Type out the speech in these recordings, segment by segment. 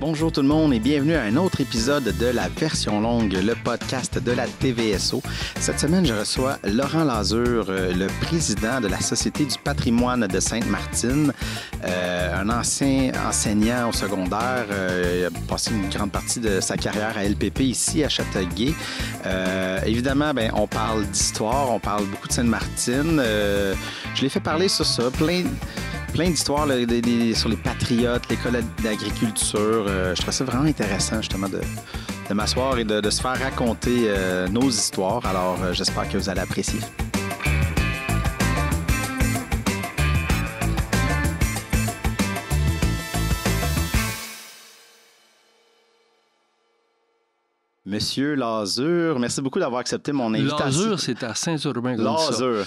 Bonjour tout le monde et bienvenue à un autre épisode de la version longue, le podcast de la TVSO. Cette semaine, je reçois Laurent Lazure, le président de la Société du patrimoine de Sainte-Martine, un ancien enseignant au secondaire. Il a passé une grande partie de sa carrière à LPP ici à Châteauguay. Évidemment, on parle d'histoire, on parle beaucoup de Sainte-Martine. Je l'ai fait parler sur ça, plein d'histoires là, sur les patriotes, l'école d'agriculture. Je trouve ça vraiment intéressant, justement, de m'asseoir et de se faire raconter nos histoires. Alors, j'espère que vous allez apprécier. Monsieur Lazure, merci beaucoup d'avoir accepté mon invitation. Lazure, c'est à Saint-Urbain. Lazure.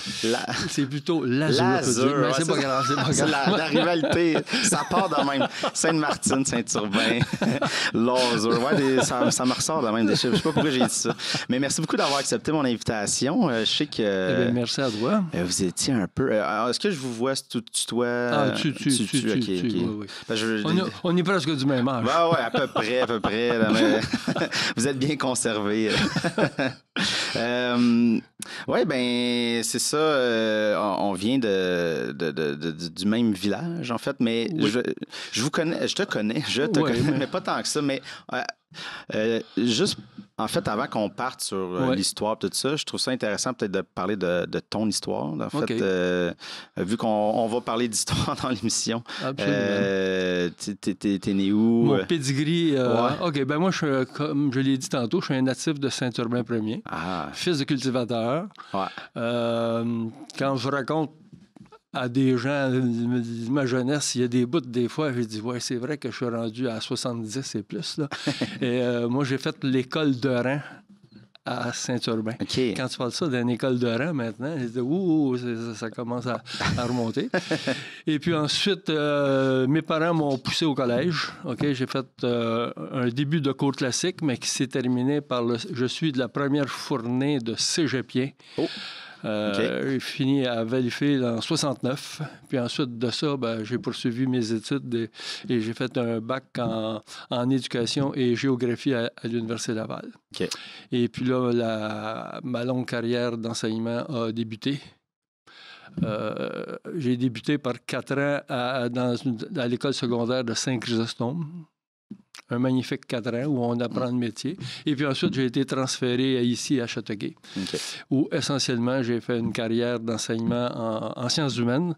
C'est plutôt Lazure. Mais c'est pas grave, c'est pas grave. La rivalité, ça part de même. Sainte-Martine, Saint-Urbain, Lazure. Ouais, ça me ressort de même des chiffres. Je sais pas pourquoi j'ai dit ça. Mais merci beaucoup d'avoir accepté mon invitation. Je sais que... merci à toi. Vous étiez un peu... est-ce que je vous vois tutoie? Ah, tu. Oui. On est presque du même âge. Ouais, à peu près. Là, mais vous êtes bien conservé. C'est ça. On vient du même village, en fait, mais oui. Je te connais, mais pas tant que ça. Mais juste, en fait, avant qu'on parte sur l'histoire, tout ça, je trouve ça intéressant peut-être de parler de ton histoire. En fait, vu qu'on va parler d'histoire dans l'émission. Absolument. T'es né où? Mon pedigree. OK, moi, comme je l'ai dit tantôt, je suis un natif de Saint-Urbain Ier, fils de cultivateur. Ouais. Quand je raconte à des gens de ma jeunesse, il y a des bouts, des fois, j'ai dit, c'est vrai que je suis rendu à 70 et plus. Là. Et moi, j'ai fait l'école de rang à Saint-Urbain. Okay. Quand tu parles ça d'une école de rang maintenant, j'ai dit, ça commence à remonter. Et puis ensuite, mes parents m'ont poussé au collège. J'ai fait un début de cours classique, mais qui s'est terminé par je suis de la première fournée de cégepien. Oh. J'ai fini à Valleyfield en 69. Puis ensuite de ça, j'ai poursuivi mes études et j'ai fait un bac en éducation et géographie à l'Université Laval. Okay. Et puis là, ma longue carrière d'enseignement a débuté. J'ai débuté par 4 ans à l'école secondaire de Saint-Chrysostome. Un magnifique 4 ans où on apprend le métier. Et puis ensuite, j'ai été transféré ici à Châteauguay, où essentiellement, j'ai fait une carrière d'enseignement en sciences humaines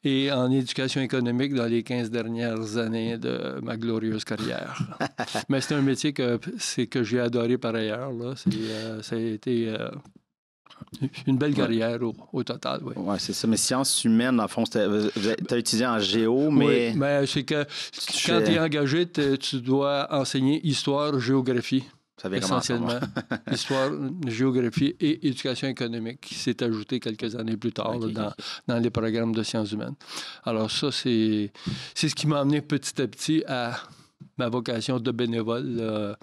et en éducation économique dans les 15 dernières années de ma glorieuse carrière. Mais c'est un métier que j'ai adoré par ailleurs. Là. Ça a été... une belle carrière au total, oui. Oui, c'est ça. Mais sciences humaines, en fond, tu as étudié en géo, mais... Oui, mais c'est que quand tu es engagé, tu dois enseigner histoire, géographie. Ça vient essentiellement. Histoire, géographie et éducation économique qui s'est ajouté quelques années plus tard dans les programmes de sciences humaines. Alors ça, c'est ce qui m'a amené petit à petit à ma vocation de bénévole.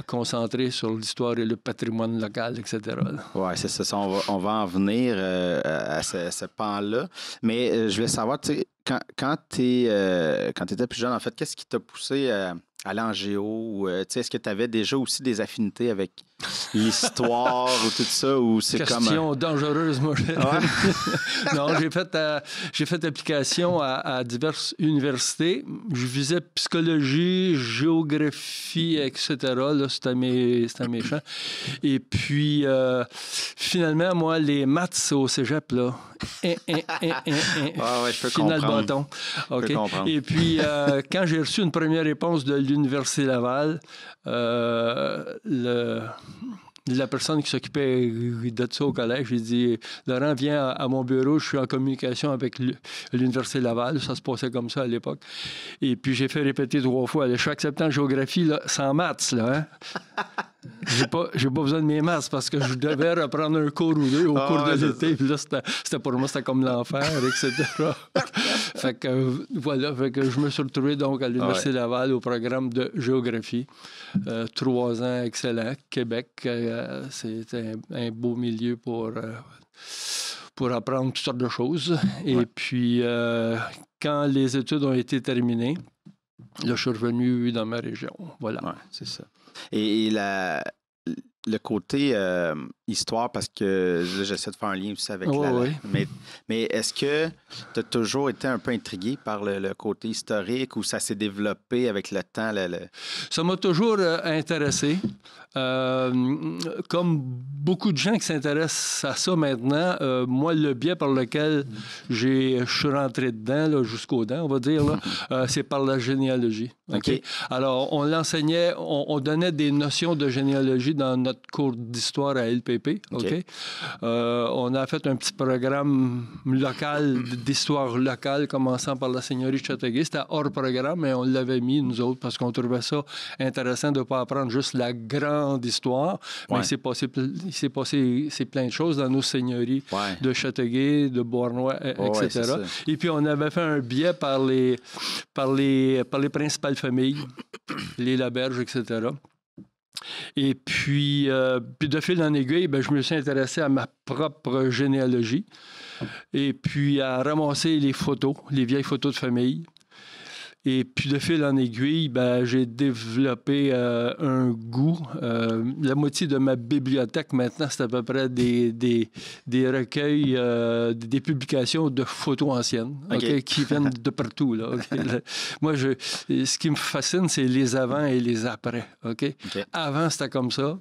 Concentré sur l'histoire et le patrimoine local, etc. Oui, c'est ça. On va en venir à ce pan-là. Mais je voulais savoir, quand tu étais plus jeune, en fait, qu'est-ce qui t'a poussé à aller en géo? Est-ce que tu avais déjà aussi des affinités avec l'histoire ou tout ça? Ou c'est Question dangereuse, moi. Non, j'ai fait application à diverses universités. Je visais psychologie, géographie, etc. Là, c'était mes champs. Et puis, finalement, moi, les maths au cégep, là, je peux final comprendre. bâton. Je peux comprendre. Et puis, quand j'ai reçu une première réponse de l'Université Laval, la personne qui s'occupait de ça au collège, j'ai dit, Laurent, viens à mon bureau, je suis en communication avec l'Université Laval. Ça se passait comme ça à l'époque. Et puis, j'ai fait répéter 3 fois. Je suis acceptant en géographie, là, sans maths, là, hein? J'ai pas besoin de mes maths parce que je devais reprendre un cours ou deux au cours de l'été. Puis là, c'était pour moi, c'était comme l'enfer, etc. Fait que je me suis retrouvé donc à l'Université Laval au programme de géographie. 3 ans excellent. Québec, c'était un beau milieu pour apprendre toutes sortes de choses. Et puis, quand les études ont été terminées, Là, je suis revenu dans ma région. Voilà. Ouais, c'est ça. Et le côté histoire, parce que là, j'essaie de faire un lien aussi avec mais est-ce que tu as toujours été un peu intrigué par le côté historique ou ça s'est développé avec le temps? Ça m'a toujours intéressé. Comme beaucoup de gens qui s'intéressent à ça maintenant, moi, le biais par lequel je suis rentré dedans, là, jusqu'aux dents, on va dire, là, c'est par la généalogie. Okay? Alors, on l'enseignait, on donnait des notions de généalogie dans notre cours d'histoire à LPP. Okay? On a fait un petit programme local, d'histoire locale, commençant par la seigneurie de Châteauguay. C'était hors programme, mais on l'avait mis, nous autres, parce qu'on trouvait ça intéressant de ne pas apprendre juste la grande histoire. Mais il s'est passé plein de choses dans nos seigneuries de Châteauguay, de Beauharnois, etc. Et puis, on avait fait un biais par les principales familles, les Laberge, etc. Et puis de fil en aiguille, je me suis intéressé à ma propre généalogie et puis à ramasser les photos, les vieilles photos de famille. Et puis de fil en aiguille, j'ai développé un goût. La moitié de ma bibliothèque maintenant, c'est à peu près des recueils, des publications de photos anciennes qui viennent de partout. Là, Moi, ce qui me fascine, c'est les avant et les après. Avant, c'était comme ça.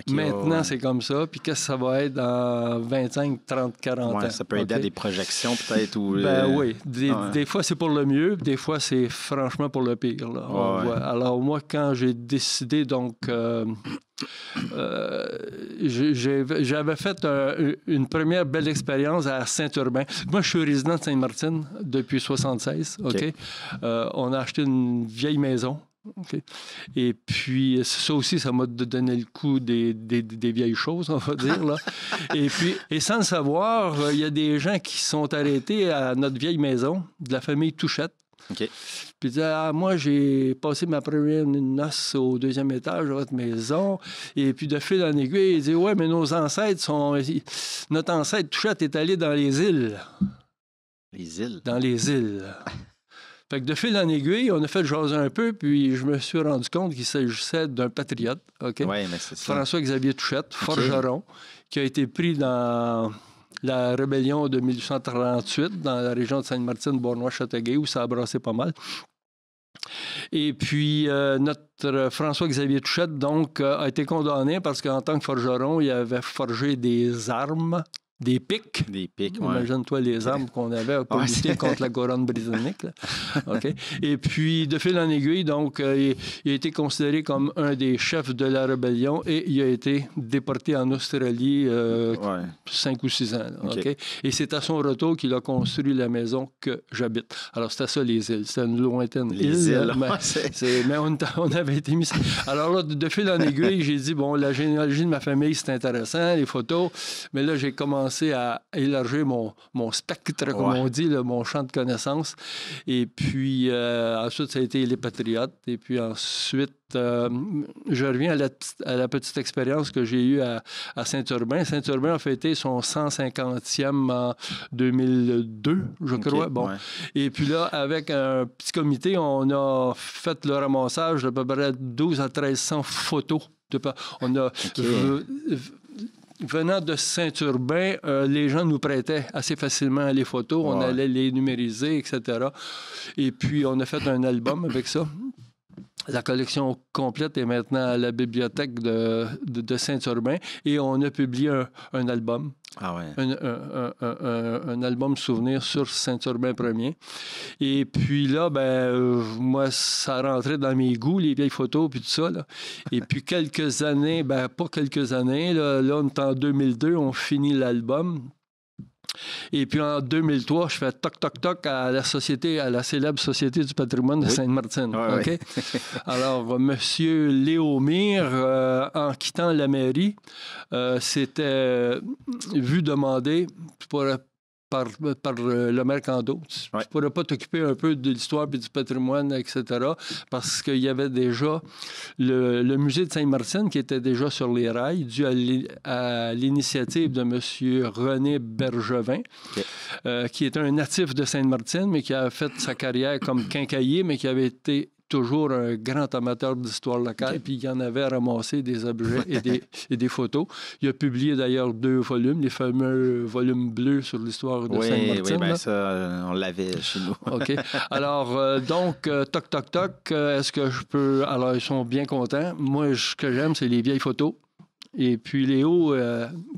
Maintenant, c'est comme ça. Puis qu'est-ce que ça va être dans 25, 30, 40 ans? Ça peut aider à des projections, peut-être? Ou, oui. Des fois, c'est pour le mieux. Des fois, c'est franchement pour le pire. Là. Alors, moi, quand j'ai décidé, donc... j'avais fait une première belle expérience à Saint-Urbain. Moi, je suis résident de Sainte-Martine depuis 1976. On a acheté une vieille maison. Et puis, ça aussi, ça m'a donné le coup des vieilles choses, on va dire. Là. Et sans le savoir, il y a des gens qui sont arrêtés à notre vieille maison, de la famille Touchette. Puis ils disaient, moi, j'ai passé ma première noce au 2e étage de votre maison. Et puis, de fil en aiguille, ils disaient, ouais, mais nos ancêtres sont... Notre ancêtre Touchette est allé dans les îles. Les îles? Dans les îles. Fait que de fil en aiguille, on a fait jaser un peu, puis je me suis rendu compte qu'il s'agissait d'un patriote, mais c'est ça. François-Xavier Touchette, forgeron, qui a été pris dans la rébellion de 1838 dans la région de Sainte-Martine, Beauharnois, où ça a brassé pas mal. Et puis, notre François-Xavier Touchette, donc, a été condamné parce qu'en tant que forgeron, il avait forgé des armes. Des pics. Imagine-toi les armes qu'on avait pour lutter contre la couronne britannique. Et puis, de fil en aiguille, donc, il a été considéré comme un des chefs de la rébellion et il a été déporté en Australie 5 ou 6 ans. Et c'est à son retour qu'il a construit la maison que j'habite. Alors, c'était ça, les îles. C'était une lointaine île. Mais on avait été mis... Alors là, de fil en aiguille, j'ai dit, bon, la généalogie de ma famille, c'est intéressant, les photos. Mais là, j'ai commencé à élargir mon spectre, comme on dit, là, mon champ de connaissances. Et puis, ensuite, ça a été les patriotes. Et puis ensuite, je reviens à la petite expérience que j'ai eue à Saint-Urbain. Saint-Urbain a fêté son 150e en 2002, je crois. Et puis là, avec un petit comité, on a fait le ramassage d'à peu près 12 à 1300 photos. On a... Venant de Saint-Urbain, les gens nous prêtaient assez facilement les photos. On allait les numériser, etc. Et puis, on a fait un album avec ça. La collection complète est maintenant à la bibliothèque de Saint-Urbain et on a publié un album. Un album souvenir sur Saint-Urbain Ier. Et puis là, moi, ça rentrait dans mes goûts, les vieilles photos, puis tout ça. Là. Et puis quelques années, pas quelques années, là, on est en 2002, on finit l'album. Et puis en 2003, je fais toc à la célèbre Société du patrimoine de Sainte-Martine. Alors, M. Léo Mire, en quittant la mairie, s'était vu demander par le maire Cando. Tu ne pourrais pas t'occuper un peu de l'histoire et du patrimoine, etc. Parce qu'il y avait déjà le musée de Sainte-Martine qui était déjà sur les rails, dû à l'initiative de M. René Bergevin, qui est un natif de Sainte-Martine, mais qui a fait sa carrière comme quincaillier, mais qui avait été toujours un grand amateur d'histoire locale, puis il en avait ramassé des objets et des photos. Il a publié d'ailleurs 2 volumes, les fameux volumes bleus sur l'histoire de Sainte-Martine. Oui, bien ça, on l'avait chez nous. OK. Alors, donc, toc, toc, toc, est-ce que je peux... Alors, ils sont bien contents. Moi, ce que j'aime, c'est les vieilles photos. Et puis Léo,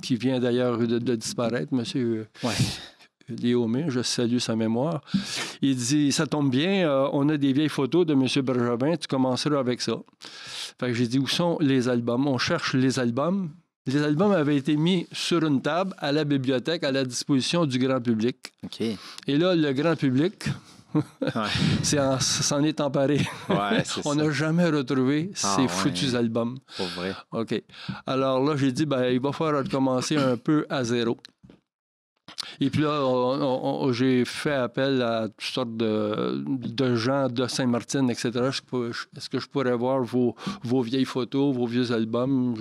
qui vient d'ailleurs de disparaître, monsieur Léo May, je salue sa mémoire, il dit, ça tombe bien, on a des vieilles photos de monsieur Bergevin, tu commenceras avec ça. Fait que j'ai dit, où sont les albums? On cherche les albums. Les albums avaient été mis sur une table à la bibliothèque à la disposition du grand public. OK. Et là, le grand public... s'en est emparé. On n'a jamais retrouvé ces foutus albums. Pour vrai. OK. Alors là, j'ai dit, il va falloir recommencer un peu à zéro. Et puis là, j'ai fait appel à toutes sortes de gens de Sainte-Martine, etc. Est-ce que je pourrais voir vos vieilles photos, vos vieux albums?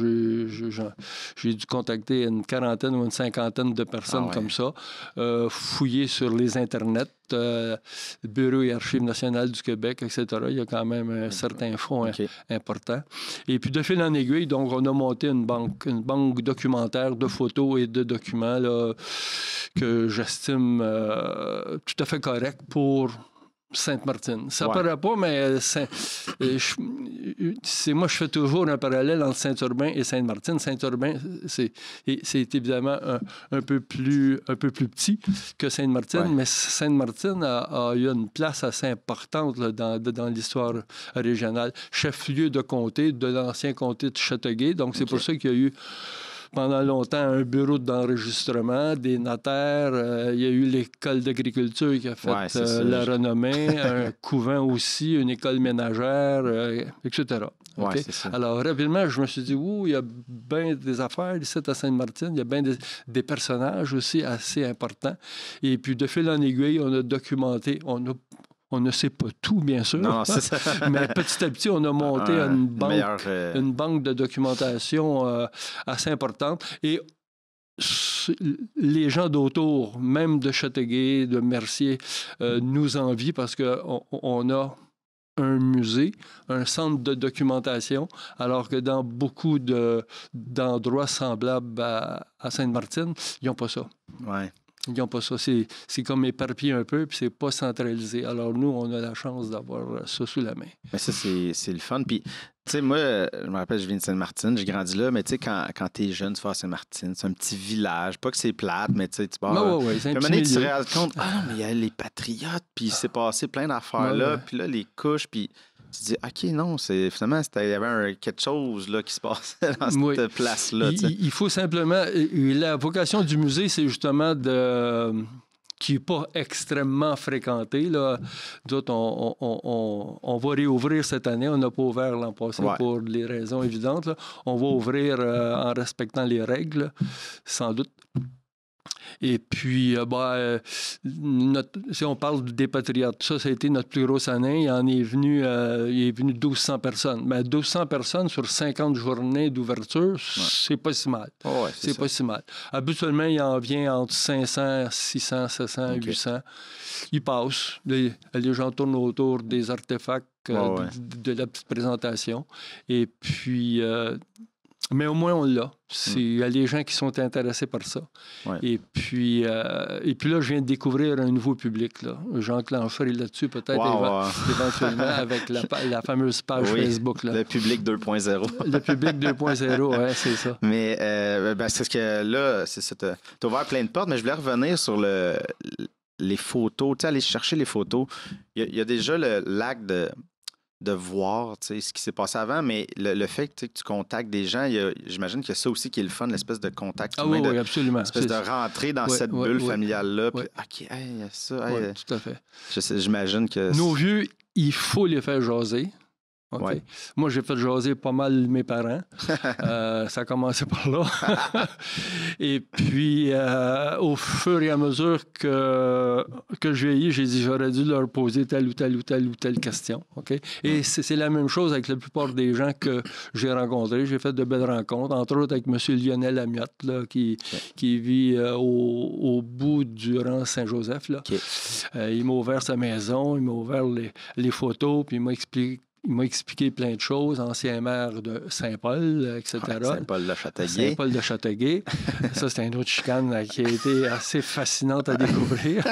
J'ai dû contacter une quarantaine ou une cinquantaine de personnes comme ça, fouiller sur les internets, Bureau et Archives nationales du Québec, etc. Il y a quand même un certain fonds important. Et puis, de fil en aiguille, donc, on a monté une banque documentaire de photos et de documents là, que j'estime tout à fait correct pour Sainte-Martine. Ça ne paraît pas, mais moi, je fais toujours un parallèle entre Saint-Urbain et Sainte-Martine. Saint-Urbain, c'est évidemment un peu plus petit que Sainte-Martine, mais Sainte-Martine a eu une place assez importante là, dans l'histoire régionale. Chef-lieu de comté de l'ancien comté de Châteauguay. Donc, c'est pour ça qu'il y a eu pendant longtemps un bureau d'enregistrement, des notaires. Il y a eu l'école d'agriculture qui a fait la renommée, un couvent aussi, une école ménagère, etc. Okay? Alors, rapidement, je me suis dit, il y a bien des affaires ici à Sainte-Martine. Il y a bien des personnages aussi assez importants. Et puis, de fil en aiguille, on a documenté, on ne sait pas tout, bien sûr. Non, c'est ça. Mais petit à petit, on a monté une banque de documentation assez importante. Et les gens d'autour, même de Châteauguay, de Mercier, nous envient parce qu'on a un musée, un centre de documentation, alors que dans beaucoup d'endroits semblables à Sainte-Martine, ils n'ont pas ça. Ouais. Ils n'ont pas ça. C'est comme éparpillé un peu, puis c'est pas centralisé. Alors, nous, on a la chance d'avoir ça sous la main. Mais ça, c'est le fun. Puis, tu sais, moi, je me rappelle, je viens de Sainte-Martine, j'ai grandi là, mais tu sais, quand t'es jeune, tu vas à Sainte-Martine, c'est un petit village. Pas que c'est plate, mais tu sais, tu pars... c'est un petit milieu. Tu te rends compte, mais il y a les patriotes, puis il s'est passé plein d'affaires là, puis là, les couches, puis... Tu te dis, OK, non, finalement, il y avait quelque chose là, qui se passait dans cette place-là. Il faut simplement... La vocation du musée, c'est justement qui n'est pas extrêmement fréquenté. Là. D'autres, on va réouvrir cette année. On n'a pas ouvert l'an passé pour les raisons évidentes. Là. On va ouvrir en respectant les règles, sans doute. Et puis, si on parle des Patriotes, ça a été notre plus grosse année. Il est venu 1200 personnes. Mais 1200 personnes sur 50 journées d'ouverture, c'est pas si mal. C'est pas si mal. Habituellement, il en vient entre 500, 600, 700, 800. Il passe. Les gens tournent autour des artefacts de la petite présentation. Et puis... mais au moins, on l'a. Il y a les gens qui sont intéressés par ça. Ouais. Et puis là, je viens de découvrir un nouveau public. Là. J'enclencherai là-dessus peut-être éventuellement avec la fameuse page Facebook. Là. Le public 2.0. Le public 2.0, oui, c'est ça. Mais c'est ce que là, c'est ça. T'as ouvert plein de portes, mais je voulais revenir sur les photos. Tu sais, aller chercher les photos. Il y a déjà l'acte de voir ce qui s'est passé avant, mais le fait que tu contactes des gens, j'imagine qu'il y a ça aussi qui est le fun, l'espèce de contact humain, oui, absolument. L'espèce de rentrer dans cette bulle familiale-là. Puis, OK, il y a ça. Tout à fait. J'imagine que... Nos vieux, il faut les faire jaser. OK? Ouais. Moi, j'ai fait jaser pas mal mes parents. Ça a commencé par là. Et puis, au fur et à mesure que je vieillis, j'ai dit j'aurais dû leur poser telle ou telle ou telle ou telle question. OK? Et c'est la même chose avec la plupart des gens que j'ai rencontrés. J'ai fait de belles rencontres, entre autres avec M. Lionel Amiotte, là, qui vit au bout du rang Saint-Joseph. Là. Okay. Il m'a ouvert sa maison, il m'a ouvert les photos, puis il m'a expliqué plein de choses, ancien maire de Saint-Paul, etc. Ouais, Saint-Paul-de-Châteauguay. Saint-Paul-de-Châteauguay. Ça, c'est une autre chicane là, qui a été assez fascinante à découvrir.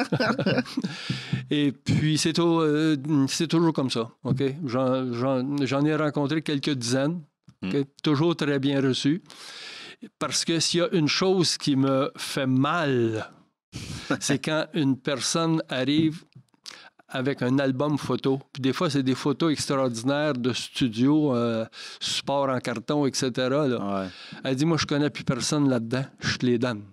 Et puis, c'est toujours comme ça. OK? J'en ai rencontré quelques dizaines. Okay? Toujours très bien reçus. Parce que s'il y a une chose qui me fait mal, c'est quand une personne arrive avec un album photo. Puis des fois, c'est des photos extraordinaires de studio, support en carton, etc. Là. Ouais. Elle dit, moi, je connais plus personne là-dedans. Je te les donne.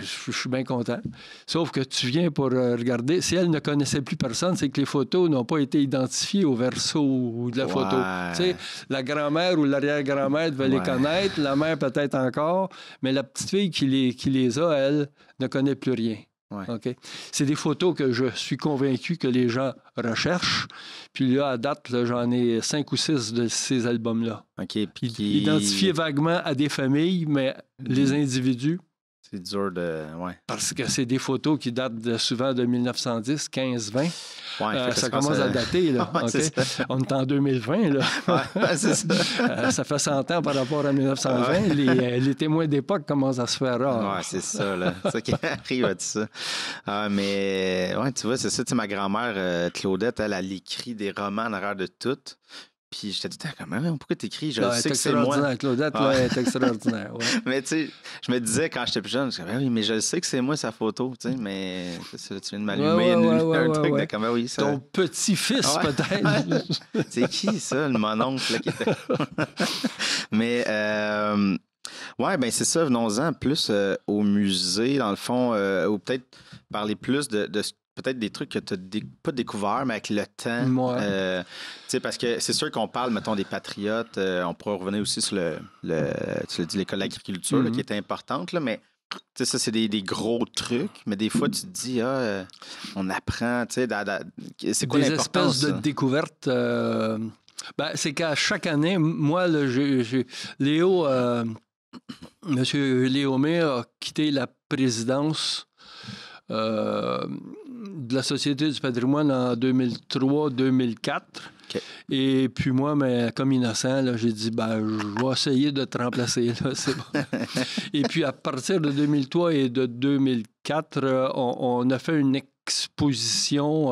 Je suis bien content. Sauf que tu viens pour regarder. Si elle ne connaissait plus personne, c'est que les photos n'ont pas été identifiées au verso de la photo. Tu sais, la grand-mère ou l'arrière-grand-mère devait les connaître, la mère peut-être encore, mais la petite fille qui les a, elle, ne connaît plus rien. Ouais. Okay? C'est des photos que je suis convaincu que les gens recherchent. Puis là, à date, là, j'en ai 5 ou 6 de ces albums-là. Okay, identifiés vaguement à des familles, mais les individus... C'est dur de... Ouais. Parce que c'est des photos qui datent souvent de 1910, 15, 20. Ouais, ça commence à dater, là. Ouais, okay? On est en 2020, là. Ouais, c'est ça. Ça fait 100 ans par rapport à 1920. Ouais. Les témoins d'époque commencent à se faire rares. Ouais, c'est ça, là. C'est ça qui arrive à tout ça. Mais, ouais, tu vois, c'est ça. Tu sais, ma grand-mère, Claudette, elle écrit des romans en arrière de tout. Puis j'étais tout le temps comme, pourquoi t'écris? Je sais que c'est moi. Claudette, là, elle est extraordinaire. Ouais. Mais tu sais, je me disais quand j'étais plus jeune, je disais, oui, mais je sais que c'est moi sa photo, tu sais, mais tu viens de m'allumer un truc de comme, oui, ça. Ton petit-fils, peut-être. C'est qui ça, le mononcle là, qui était. Mais ouais, ben c'est ça, venons-en plus au musée, dans le fond, ou peut-être parler plus de peut-être des trucs que tu n'as pas découvert, mais avec le temps. Parce que c'est sûr qu'on parle, mettons, des patriotes. On pourra revenir aussi sur tu l'as dit, l'école d'agriculture, là, qui était importante, là, mais ça, c'est des gros trucs. Mais des fois, tu te dis, on apprend, c'est quoi l'importance? Des espèces de découvertes. C'est qu'à chaque année, moi, là, Léo, M. Léomé a quitté la présidence de la Société du patrimoine en 2003-2004. Okay. Et puis moi, mais comme innocent, là, j'ai dit, je vais essayer de te remplacer. Là, c'est bon. Et puis à partir de 2003 et de 2004, on a fait une exposition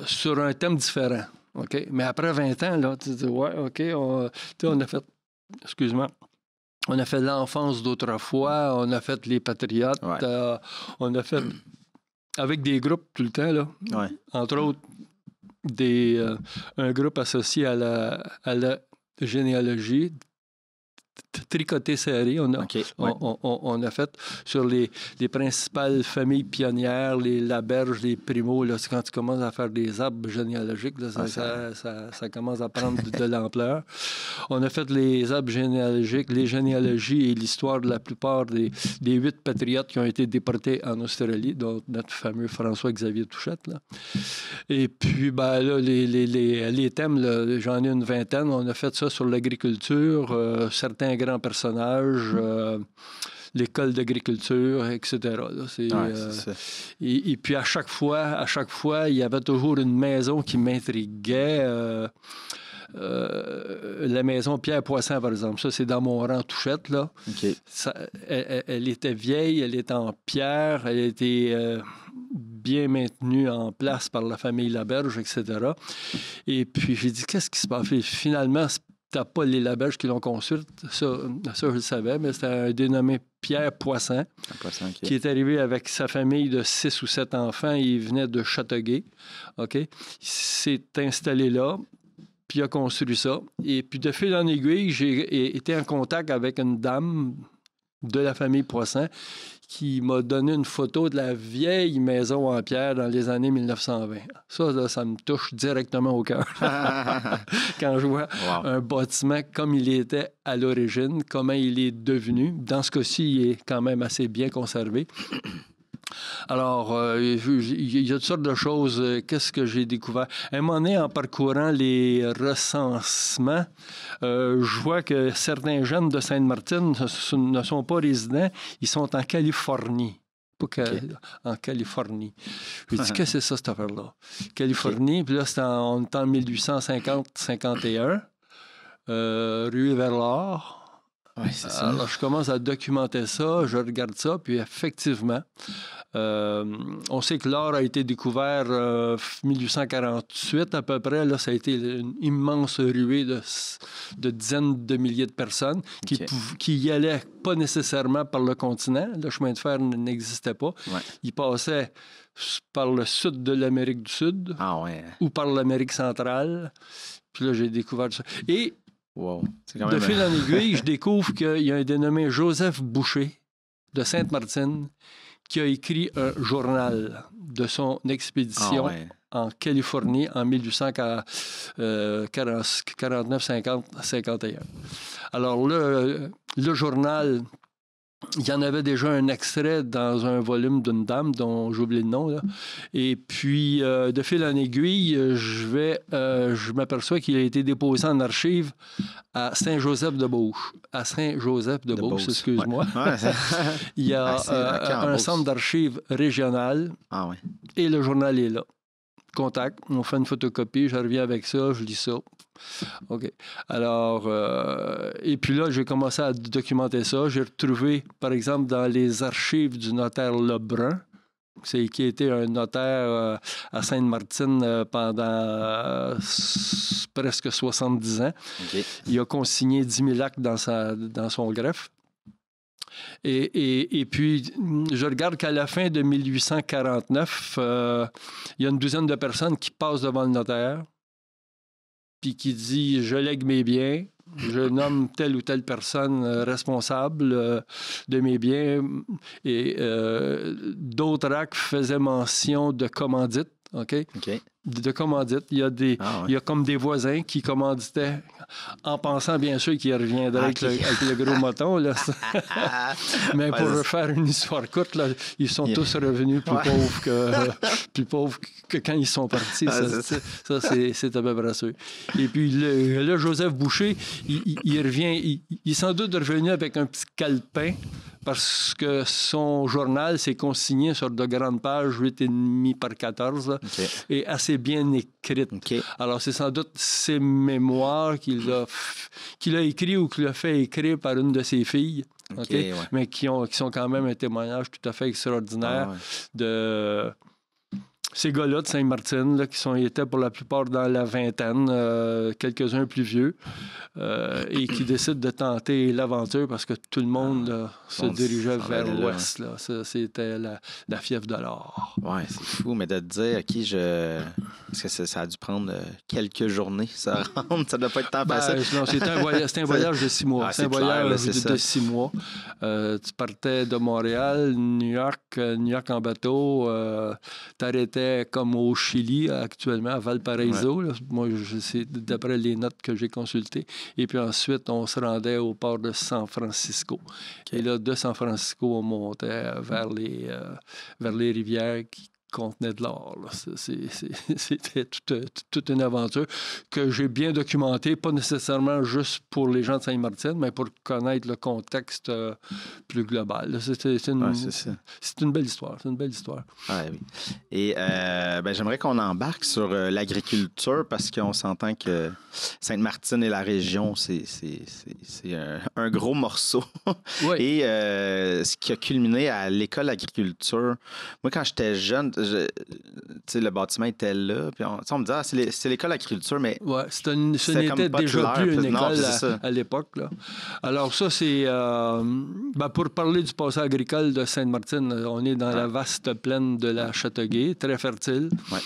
sur un thème différent. Okay? Mais après 20 ans, là, tu dis, ouais, OK, on a fait... Excuse-moi. On a fait l'enfance d'autrefois, on a fait les patriotes, on a fait avec des groupes tout le temps, là. Ouais. Entre autres, un groupe associé à la généalogie, tricoté serré, on a fait sur les principales familles pionnières, les Laberge, les Primo. Là, c'est quand tu commences à faire des arbres généalogiques, là, ça commence à prendre de l'ampleur. On a fait les arbres généalogiques, les généalogies et l'histoire de la plupart des 8 patriotes qui ont été déportés en Australie, dont notre fameux François-Xavier Touchette. Là. Et puis, là, les thèmes, là, j'en ai une vingtaine. On a fait ça sur l'agriculture, certains grands personnages, l'école d'agriculture, etc. Là, et puis à chaque fois, il y avait toujours une maison qui m'intriguait. La maison Pierre Poisson, par exemple. Ça, c'est dans mon rang Touchette, là. Okay. Elle était vieille, elle était en pierre, elle était bien maintenue en place par la famille Laberge, etc. Et puis, j'ai dit, qu'est-ce qui se passe? Finalement, c'était pas les Laberge qui l'ont construite, ça je le savais, mais c'était un dénommé Pierre Poisson, qui est arrivé avec sa famille de 6 ou 7 enfants. Il venait de Châteauguay. OK? Il s'est installé là, puis il a construit ça. Et puis, de fil en aiguille, j'ai été en contact avec une dame de la famille Poisson qui m'a donné une photo de la vieille maison en pierre dans les années 1920. Ça, là, ça me touche directement au cœur. Quand je vois un bâtiment comme il était à l'origine, comment il est devenu. Dans ce cas-ci, il est quand même assez bien conservé. Alors, il y a toutes sortes de choses. Qu'est-ce que j'ai découvert? À un moment donné, en parcourant les recensements, je vois que certains jeunes de Sainte-Martine ne sont pas résidents, ils sont en Californie. En Californie. Je me dis, qu'est-ce que c'est ça, cette affaire-là? Californie, puis là, on est en 1850-51, ruée vers l'or. Oui, c'est ça. Alors, je commence à documenter ça, je regarde ça, puis effectivement, on sait que l'or a été découvert en 1848 à peu près. Là, ça a été une immense ruée de dizaines de milliers de personnes qui y allaient pas nécessairement par le continent. Le chemin de fer n'existait pas. Ouais. Ils passaient par le sud de l'Amérique du Sud ou par l'Amérique centrale. Puis là, j'ai découvert ça. Et de fil en aiguille, je découvre qu'il y a un dénommé Joseph Boucher de Sainte-Martine qui a écrit un journal de son expédition en Californie en 1849-51. Alors le journal, il y en avait déjà un extrait dans un volume d'une dame dont j'oublie le nom. Là. Et puis, de fil en aiguille, je m'aperçois qu'il a été déposé en archive à Saint-Joseph-de-Beauce. À Saint-Joseph-de-Beauce, excuse-moi. Ouais. Il y a un centre d'archives régional et le journal est là. Contact, on fait une photocopie, je reviens avec ça, je lis ça. OK. Alors, et puis là, j'ai commencé à documenter ça. J'ai retrouvé, par exemple, dans les archives du notaire Lebrun, qui était un notaire à Sainte-Martine pendant presque 70 ans. Okay. Il a consigné 10 000 actes dans son greffe. Et puis, je regarde qu'à la fin de 1849, il y a une douzaine de personnes qui passent devant le notaire puis qui dit « Je lègue mes biens, je nomme telle ou telle personne responsable de mes biens. » Et d'autres actes faisaient mention de commandite. OK? De commandite. Il y a comme des voisins qui commanditaient en pensant bien sûr qu'ils reviendraient avec le gros moton. Là. Mais pour faire une histoire courte, là, ils sont tous revenus plus pauvres que quand ils sont partis. Ça, c'est à peu près ça. Et puis là, Joseph Boucher, il revient, il est sans doute revenu avec un petit calepin parce que son journal s'est consigné sur de grandes pages, 8,5 par 14, là, et assez bien écrites. Alors, c'est sans doute ses mémoires qu'il a écrit ou qu'il a fait écrire par une de ses filles, mais qui sont quand même un témoignage tout à fait extraordinaire de ces gars-là de Sainte-Martine, là, qui étaient pour la plupart dans la vingtaine, quelques-uns plus vieux, et qui décident de tenter l'aventure parce que tout le monde se dirigeait vers l'ouest. Là. C'était la fièvre de l'or. Oui, c'est fou, mais de te dire, parce que ça a dû prendre quelques journées, ça rentre, ça ne doit pas être tant facile. C'était un voyage de 6 mois. C'est un voyage de 6 mois. Tu partais de Montréal, New York en bateau, t'arrêtais comme au Chili actuellement, à Valparaiso. Ouais. Là. Moi, c'est d'après les notes que j'ai consultées. Et puis ensuite, on se rendait au port de San Francisco. Et là, de San Francisco, on montait vers les rivières qui contenaient de l'or. C'était toute une aventure que j'ai bien documentée, pas nécessairement juste pour les gens de Sainte-Martine, mais pour connaître le contexte plus global. C'est une belle histoire. C'est une belle histoire. Ouais, oui. Et j'aimerais qu'on embarque sur l'agriculture parce qu'on s'entend que Sainte-Martine et la région, c'est un gros morceau. Oui. Et ce qui a culminé à l'école d'agriculture, moi, quand j'étais jeune, le bâtiment était là. Puis on me disait, c'est l'école d'agriculture, mais. Oui, ce n'était déjà plus une école à l'époque. Là. Alors, ça, c'est. Pour parler du passé agricole de Sainte-Martine, on est dans la vaste plaine de la Châteauguay, très fertile. Ouais.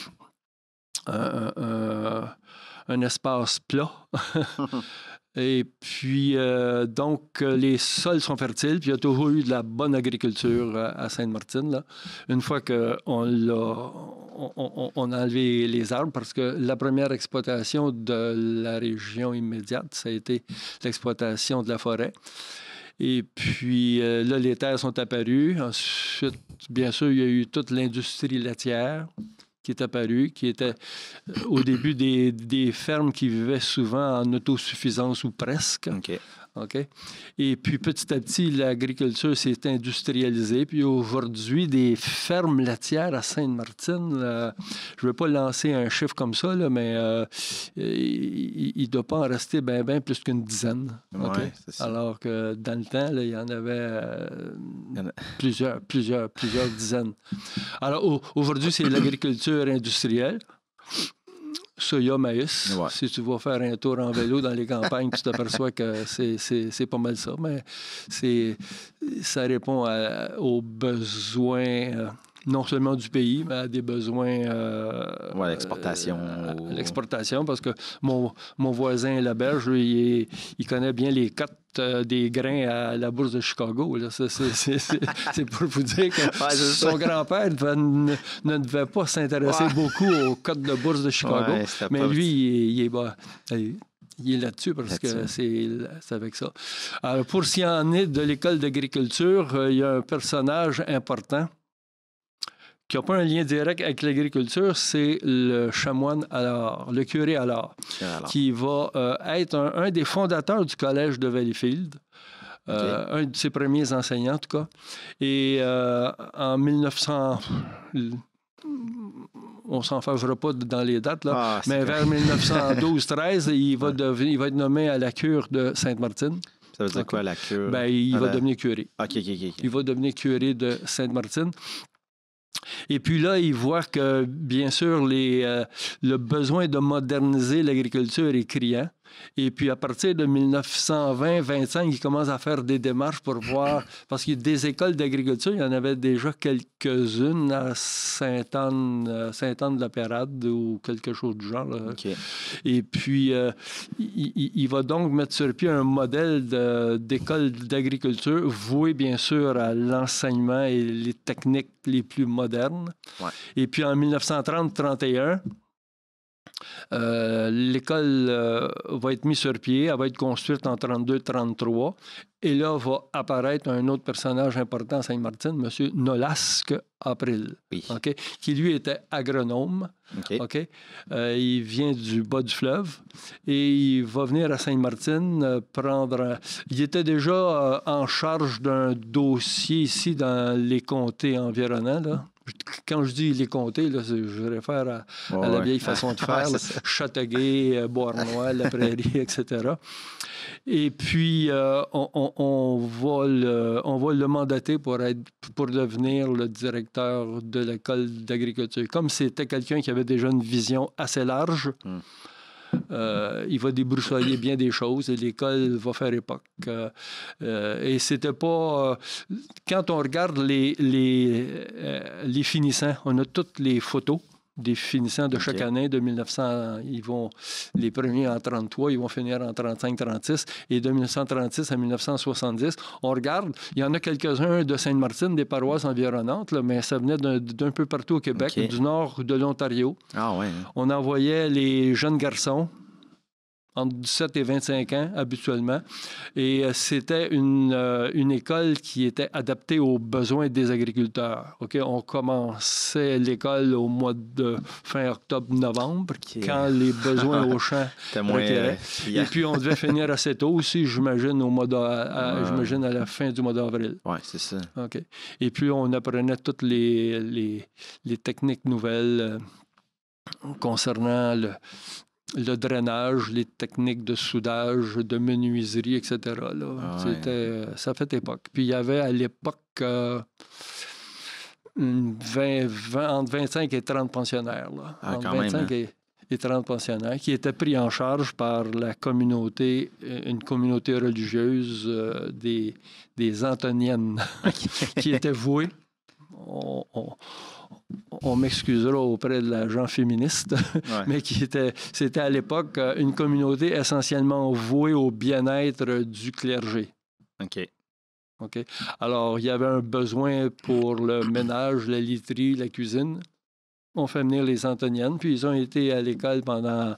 Un espace plat. Et puis, donc, les sols sont fertiles, puis il y a toujours eu de la bonne agriculture à Sainte-Martine, là. Une fois qu'on on a enlevé les arbres, parce que la première exploitation de la région immédiate, ça a été l'exploitation de la forêt. Et puis, là, les terres sont apparues. Ensuite, bien sûr, il y a eu toute l'industrie laitière qui est apparue, qui était au début des fermes qui vivaient souvent en autosuffisance ou presque. OK? Et puis, petit à petit, l'agriculture s'est industrialisée. Puis aujourd'hui, des fermes laitières à Sainte-Martine, je ne veux pas lancer un chiffre comme ça, là, mais il ne doit pas en rester bien plus qu'une dizaine. Okay? Ouais, c'est ça. Alors que dans le temps, là, il y en avait plusieurs dizaines. Alors aujourd'hui, c'est l'agriculture industrielle. Soya, maïs. Ouais. Si tu vas faire un tour en vélo dans les campagnes, tu t'aperçois que c'est pas mal ça. Mais ça répond aux besoins, non seulement du pays, mais à des besoins... l'exportation. L'exportation, parce que mon voisin, la Berge, lui, il connaît bien les cotes des grains à la bourse de Chicago. Là. C'est pour vous dire que son grand-père ne devait pas s'intéresser beaucoup aux cotes de bourse de Chicago. Mais lui, il est là-dessus parce que c'est avec ça. Alors, pour s'y en est de l'école d'agriculture, il y a un personnage important qui n'a pas un lien direct avec l'agriculture, c'est le chanoine Allard, le curé Allard, qui va être un des fondateurs du collège de Valleyfield. Un de ses premiers enseignants, en tout cas. Et en 1900... On s'en fâchera pas dans les dates, là, mais vers 1912-13, il va être nommé à la cure de Sainte-Martine. Ça veut dire quoi, la cure? Il va devenir curé. OK. Il va devenir curé de Sainte-Martine. Et puis là, il voit que, bien sûr, le besoin de moderniser l'agriculture est criant. Et puis, à partir de 1920-25, il commence à faire des démarches pour voir... Parce qu'il y a des écoles d'agriculture, il y en avait déjà quelques-unes à Sainte-Anne-de-la-Pérade ou quelque chose du genre. Okay. Et puis, il va donc mettre sur pied un modèle d'école d'agriculture voué, bien sûr, à l'enseignement et les techniques les plus modernes. Ouais. Et puis, en 1930-31... l'école va être mise sur pied, elle va être construite en 32-33. Et là, va apparaître un autre personnage important à Sainte-Martine, M. Nolasque April, qui lui était agronome. Il vient du bas du fleuve et il va venir à Sainte-Martine prendre... Il était déjà en charge d'un dossier ici dans les comtés environnants, là. Quand je dis les comtés, là, je réfère à la vieille façon de faire, Châteauguay, Beauharnois, La Prairie, etc. Et puis, on va le mandater pour devenir le directeur de l'école d'agriculture. Comme c'était quelqu'un qui avait déjà une vision assez large, il va débroussailler bien des choses et l'école va faire époque. Et c'était pas... quand on regarde les finissants, on a toutes les photos des finissants de chaque année. De 1900, les premiers en 33, ils vont finir en 35-36. Et de 1936 à 1970, on regarde, il y en a quelques-uns de Sainte-Martine, des paroisses environnantes, là, mais ça venait d'un peu partout au Québec, du nord de l'Ontario. Ah ouais. On envoyait les jeunes garçons entre 17 et 25 ans, habituellement. Et c'était une école qui était adaptée aux besoins des agriculteurs. On commençait l'école au mois de fin octobre-novembre, quand les besoins au champ requéraient. Et puis, on devait finir assez tôt aussi, j'imagine, j'imagine à la fin du mois d'avril. Oui, c'est ça. Et puis, on apprenait toutes les techniques nouvelles concernant le drainage, les techniques de soudage, de menuiserie, etc. Ça fait époque. Puis il y avait à l'époque entre 25 et 30 pensionnaires. Entre 25 et 30 pensionnaires qui étaient pris en charge par la communauté, une communauté religieuse des Antoniennes qui était vouée. on m'excusera auprès de la gent féministe, mais c'était à l'époque une communauté essentiellement vouée au bien-être du clergé. OK. Alors, il y avait un besoin pour le ménage, la literie, la cuisine. On fait venir les Antoniennes, puis ils ont été à l'école pendant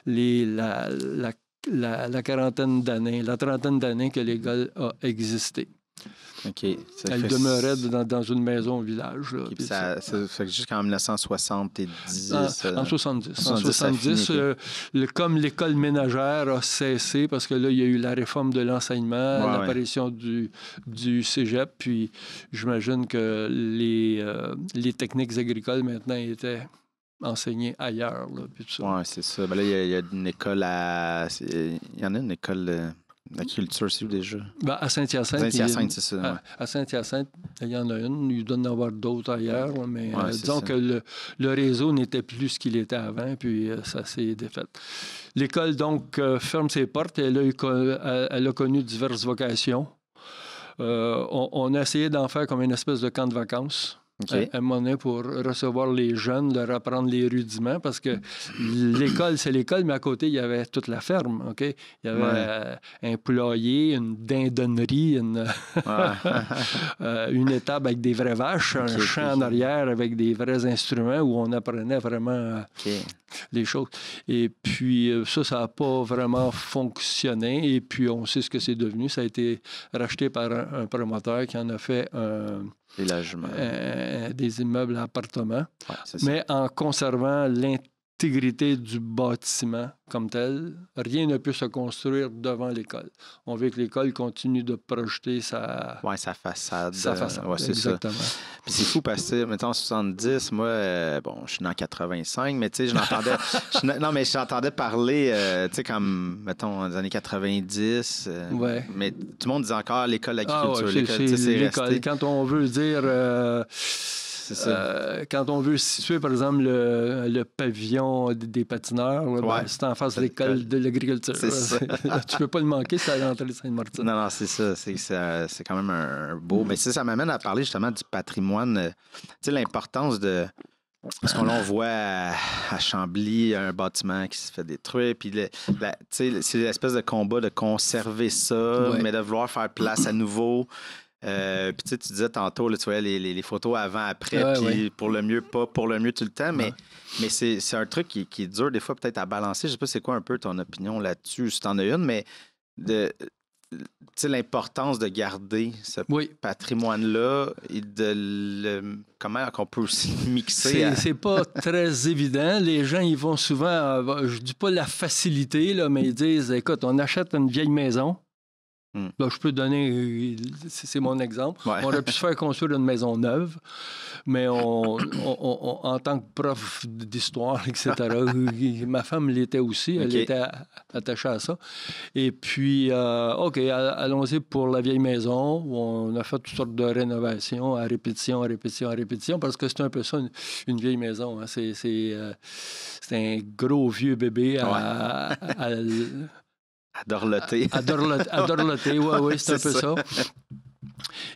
la quarantaine d'années, la trentaine d'années que l'école a existé. Elle demeurait dans une maison au village. Là, ça fait jusqu'en 1970. En 70. Comme l'école ménagère a cessé, parce que là, il y a eu la réforme de l'enseignement, l'apparition du cégep, puis j'imagine que les techniques agricoles maintenant étaient enseignées ailleurs. Oui, c'est ça. Ben là, il y a une école il y en a une école... L'agriculture, c'est où déjà? À Saint-Hyacinthe. Saint-Hyacinthe, c'est ça. À Saint-Hyacinthe, il y en a une. Il doit y en avoir d'autres ailleurs, mais disons que le réseau n'était plus ce qu'il était avant, puis ça s'est défait. L'école, donc, ferme ses portes. Elle a connu diverses vocations. On a essayé d'en faire comme une espèce de camp de vacances. À un moment donné, pour recevoir les jeunes, leur apprendre les rudiments, parce que l'école, c'est l'école, mais à côté, il y avait toute la ferme, OK? Il y avait un poulailler, une dindonnerie, une étable avec des vraies vaches, un champ en arrière avec des vrais instruments où on apprenait vraiment les choses. Et puis, ça n'a pas vraiment fonctionné. Et puis, on sait ce que c'est devenu. Ça a été racheté par un promoteur qui en a fait des logements. Des immeubles à appartements, mais en conservant l'intégrité du bâtiment comme tel. Rien ne peut se construire devant l'école. On veut que l'école continue de projeter sa façade. C'est exactement. Ça. Puis c'est fou parce que, mettons, en 70, moi, je suis né en 85, mais tu sais, j'entendais parler, tu sais, comme, mettons, dans les années 90, mais tout le monde dit encore l'école d'agriculture. C'est l'école. Quand on veut dire... quand on veut situer, par exemple, le pavillon des patineurs, c'est en face de l'école de l'agriculture. Tu ne peux pas le manquer, c'est à l'entrée de Sainte-Martine. Non, c'est ça. C'est quand même un beau... Mais ça m'amène à parler justement du patrimoine. Tu sais, l'importance de... Parce qu'on voit à Chambly un bâtiment qui se fait détruire, puis c'est l'espèce de combat de conserver ça, mais de vouloir faire place à nouveau. Puis tu disais tantôt, là, tu vois, les photos avant-après, puis pour le mieux, pas pour le mieux tout le temps, mais c'est un truc qui est dur des fois peut-être à balancer. Je sais pas c'est quoi un peu ton opinion là-dessus, si t'en as une, mais l'importance de garder ce patrimoine-là et comment on peut aussi mixer. C'est pas très évident. Les gens, ils vont souvent, je dis pas la facilité, là, mais ils disent, écoute, on achète une vieille maison. Là, je peux donner, c'est mon exemple. On aurait pu se faire construire une maison neuve, mais en tant que prof d'histoire, etc., ma femme l'était aussi, elle était attachée à ça. Et puis, allons-y pour la vieille maison, où on a fait toutes sortes de rénovations à répétition, parce que c'est un peu ça, une vieille maison. Hein. C'est un gros vieux bébé à dorloter. À dorloter, oui, c'est un peu ça.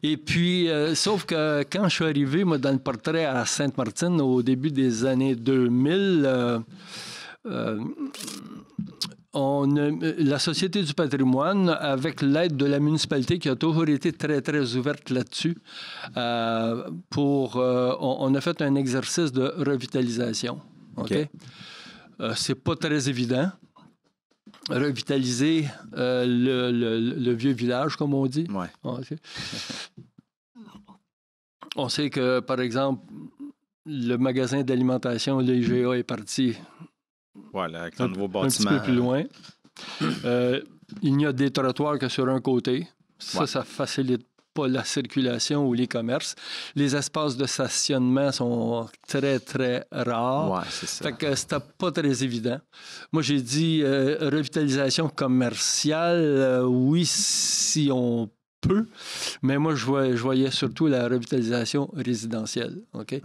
Et puis, sauf que quand je suis arrivé, moi, dans le portrait à Sainte-Martine, au début des années 2000, la Société du patrimoine, avec l'aide de la municipalité qui a toujours été très, très ouverte là-dessus, on a fait un exercice de revitalisation. OK? C'est pas très évident. Revitaliser le vieux village, comme on dit. Okay. On sait que, par exemple, le magasin d'alimentation, le IGA, est parti avec un nouveau bâtiment. Un petit peu plus loin. Il n'y a des trottoirs que sur un côté. Ça facilite pas la circulation ou les commerces. Les espaces de stationnement sont très, très rares. C'est ça. Fait que c'était pas très évident. Moi, j'ai dit revitalisation commerciale, oui, si on peut, mais moi, je voyais surtout la revitalisation résidentielle. OK?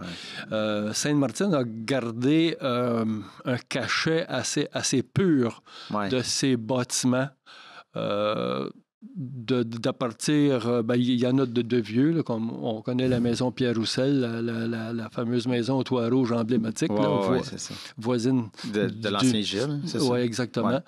Sainte-Martine a gardé un cachet assez pur de ses bâtiments. de partir, il y en a de vieux, là, comme on connaît la maison Pierre-Roussel, la fameuse maison au toit rouge emblématique, c'est ça. voisine de l'ancien Gilles, c'est ça? Oui, exactement. Ouais.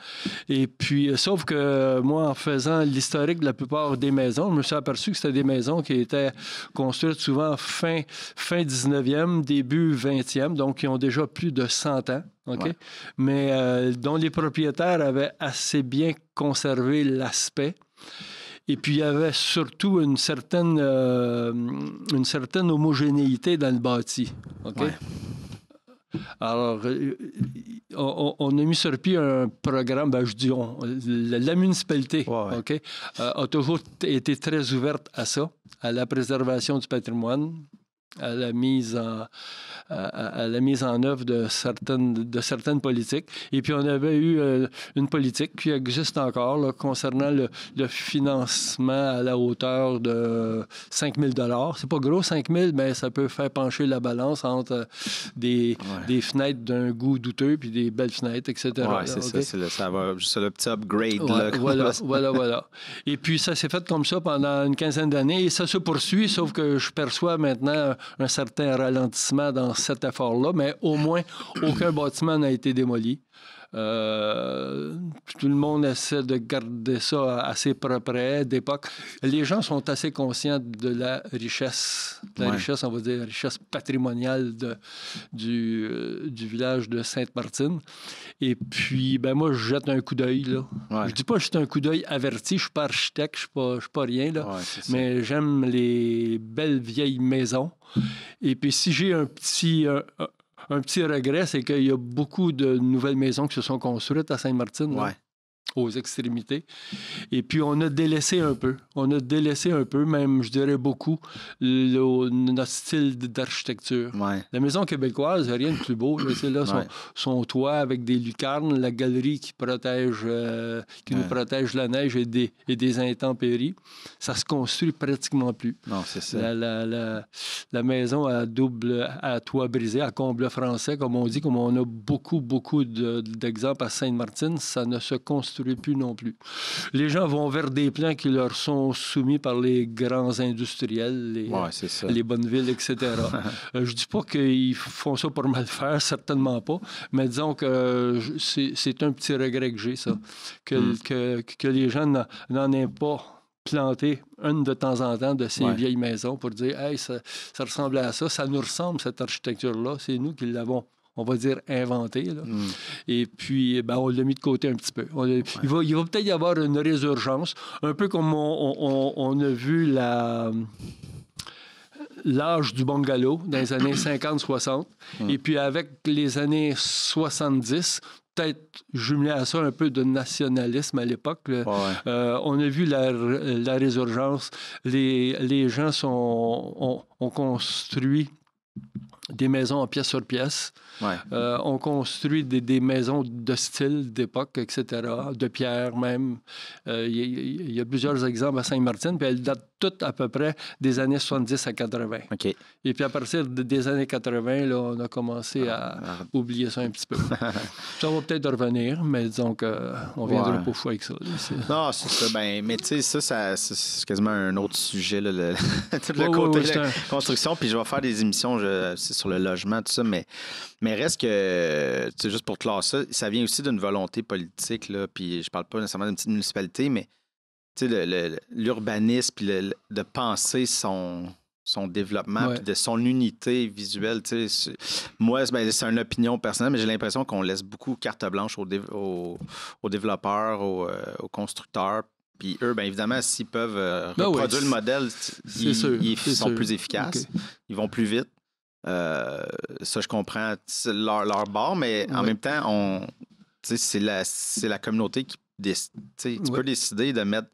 Et puis, sauf que moi, en faisant l'historique de la plupart des maisons, je me suis aperçu que c'était des maisons qui étaient construites souvent fin 19e, début 20e, donc qui ont déjà plus de 100 ans. OK? Ouais. Mais dont les propriétaires avaient assez bien conservé l'aspect. Et puis, il y avait surtout une certaine homogénéité dans le bâti. OK? Ouais. Alors, on a mis sur pied un programme, la municipalité, Ouais. OK, a toujours été très ouverte à ça, à la préservation du patrimoine, à la mise en œuvre de certaines politiques. Et puis, on avait eu une politique qui existe encore là, concernant le financement à la hauteur de 5 000 $. C'est pas gros, 5 000, mais ça peut faire pencher la balance entre des fenêtres d'un goût douteux puis des belles fenêtres, etc. Oui, c'est okay? ça. Ça va juste le petit upgrade. Ouais, là, voilà. Et puis, ça s'est fait comme ça pendant une quinzaine d'années et ça se poursuit, sauf que je perçois maintenant un certain ralentissement dans cet effort-là, mais au moins, aucun bâtiment n'a été démoli. Tout le monde essaie de garder ça assez propre d'époque. Les gens sont assez conscients de la richesse, richesse, on va dire, richesse patrimoniale du village de Sainte-Martine. Et puis, moi, je jette un coup d'œil, là. Ouais. Je dis pas que je jette un coup d'œil averti, je suis pas architecte, je suis pas rien, là. Ouais, mais j'aime les belles vieilles maisons. Et puis, si j'ai un petit regret, c'est qu'il y a beaucoup de nouvelles maisons qui se sont construites à Sainte-Martine, là, aux extrémités. Et puis, on a délaissé un peu, même, je dirais beaucoup, notre style d'architecture. Ouais. La maison québécoise, rien de plus beau. Là, son toit avec des lucarnes, la galerie qui protège, nous protège la neige et des intempéries. Ça se construit pratiquement plus. Non, c'est ça. La maison à toit brisé, à comble français, comme on dit, comme on a beaucoup d'exemples à Sainte-Martine, ça ne se construit plus non plus. Les gens vont vers des plans qui leur sont soumis par les grands industriels, les bonnes villes, etc. Je dis pas qu'ils font ça pour mal faire, certainement pas, mais disons que c'est un petit regret que j'ai, ça, que les gens n'en aient pas planté une de temps en temps de ces vieilles maisons pour dire « Hey, ça ressemble à ça nous ressemble, cette architecture-là, c'est nous qui l'avons, on va dire, inventé. » Et puis, on l'a mis de côté un petit peu. Il va peut-être y avoir une résurgence, un peu comme on a vu l'âge du bungalow dans les années 50-60. Et puis, avec les années 70, peut-être jumelé à ça un peu de nationalisme à l'époque. On a vu la résurgence. Les gens ont construit des maisons en pièce sur pièce. On construit des maisons de style, d'époque, etc., de pierre même. Il y a plusieurs exemples à Sainte-Martine, puis elles datent toutes à peu près des années 70 à 80. Okay. Et puis à partir des années 80, là, on a commencé à oublier ça un petit peu. Ça va peut-être revenir, mais disons qu'on viendra pas fou avec ça. Non, c'est ça. Mais tu sais, ça c'est quasiment un autre sujet, là, tout le côté de la construction. Puis je vais faire des émissions sur le logement, tout ça, mais reste que, tu sais, juste pour clore ça vient aussi d'une volonté politique, là, puis je parle pas nécessairement d'une petite municipalité, mais tu sais, l'urbanisme, puis de penser son développement, puis de son unité visuelle. Tu sais, moi, c'est une opinion personnelle, mais j'ai l'impression qu'on laisse beaucoup carte blanche aux développeurs, aux constructeurs. Puis eux, bien évidemment, s'ils peuvent reproduire le modèle, ils sont plus efficaces, ils vont plus vite. Ça, je comprends leur bord, mais en même temps, c'est la communauté qui décide. Tu peux décider de mettre.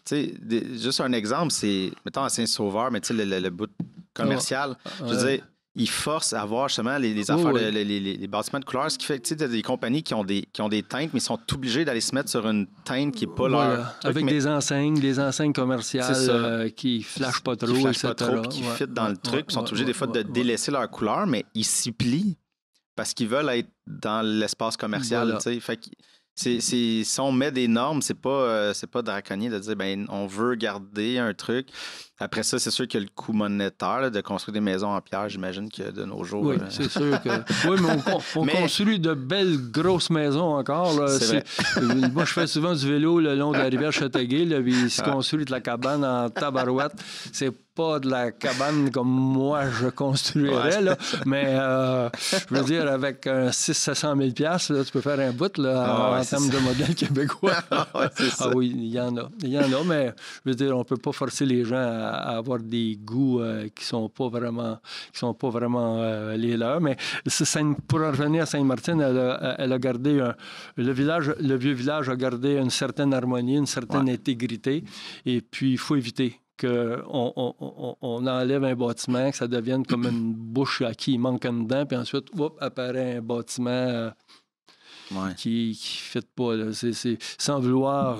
Juste un exemple, c'est, mettons, à Saint-Sauveur, mais le bout commercial, je veux dire, ils forcent à avoir justement les affaires, les bâtiments de couleurs, ce qui fait que tu as des compagnies qui ont des teintes, mais ils sont obligés d'aller se mettre sur une teinte qui n'est pas leur truc. Avec des enseignes commerciales qui ne flashent pas trop, puis qui fit dans le truc, puis ils sont obligés des fois de délaisser leur couleur, mais ils s'y plient parce qu'ils veulent être dans l'espace commercial. Fait Si on met des normes, c'est pas draconien de dire ben on veut garder un truc. Après ça, c'est sûr qu'il y a le coût monétaire là, de construire des maisons en pierre, j'imagine que de nos jours. Oui, c'est sûr que. Oui, mais on construit de belles grosses maisons encore. Là. C'est vrai. Moi, je fais souvent du vélo le long de la rivière Châteauguay, là, puis il se construit de la cabane en tabarouette. C'est pas de la cabane comme moi je construirais, là, mais je veux dire, avec 600 000 $, là, tu peux faire un bout là, en termes de modèle québécois. Ah oui, il y en a. Il y en a, mais je veux dire, on peut pas forcer les gens à avoir des goûts qui sont pas vraiment les leurs. Mais pour en revenir à Sainte-Martine, elle a gardé le vieux village a gardé une certaine harmonie, une certaine intégrité. Et puis, il faut éviter qu'on enlève un bâtiment, que ça devienne comme une bouche à qui il manque un dent, puis ensuite, apparaît un bâtiment qui ne fit pas. Là. C'est sans vouloir...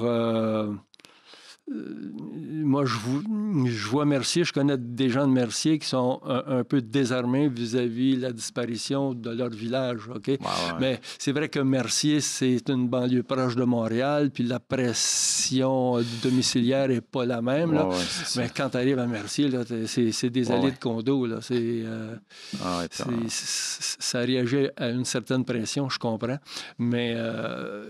moi, je vois Mercier, je connais des gens de Mercier qui sont un peu désarmés vis-à-vis de la disparition de leur village, OK? Ouais. Mais c'est vrai que Mercier, c'est une banlieue proche de Montréal, puis la pression domiciliaire n'est pas la même, là. Mais quand tu arrives à Mercier, là, c'est des allées de condos, là. Ça réagit à une certaine pression, je comprends, mais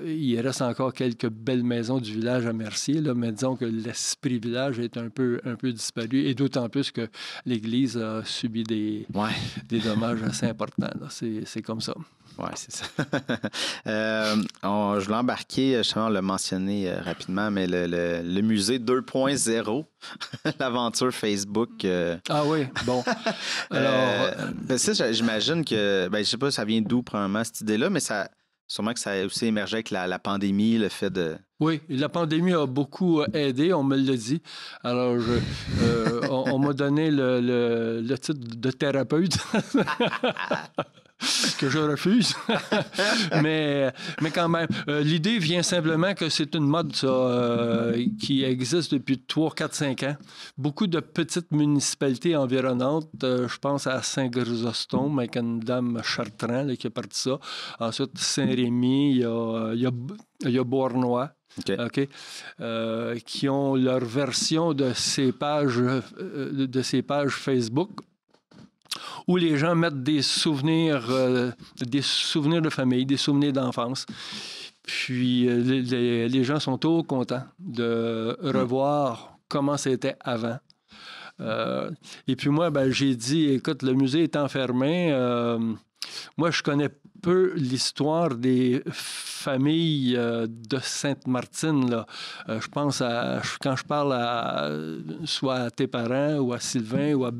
il reste encore quelques belles maisons du village à Mercier, là, mais disons que l'esprit village est un peu disparu, et d'autant plus que l'Église a subi des dommages assez importants. Là. C'est comme ça. Oui, c'est ça. Je voulais embarquer, justement, on l'a mentionné rapidement, mais le musée 2.0, l'aventure Facebook. Ah oui, bon. Alors, ça, j'imagine que, je sais pas, ça vient d'où, premièrement, cette idée-là, mais sûrement que ça a aussi émergé avec la pandémie, le fait de... Oui, la pandémie a beaucoup aidé, on me l'a dit. Alors, on m'a donné le titre de thérapeute. Que je refuse. mais quand même, l'idée vient simplement que c'est une mode ça, qui existe depuis 3, 4, 5 ans. Beaucoup de petites municipalités environnantes, je pense à Saint-Chrysostome avec une dame Chartrand là, qui a parti ça. Ensuite, Saint-Rémy, il y a Beauharnois. Okay. Qui ont leur version de ces pages Facebook où les gens mettent des souvenirs de famille, des souvenirs d'enfance. Puis les gens sont trop contents de revoir comment c'était avant. Et puis moi, j'ai dit, écoute, le musée est enfermé. Moi, je connais peu l'histoire des familles de Sainte-Martine. Là. Je pense quand je parle soit à tes parents ou à Sylvain ou à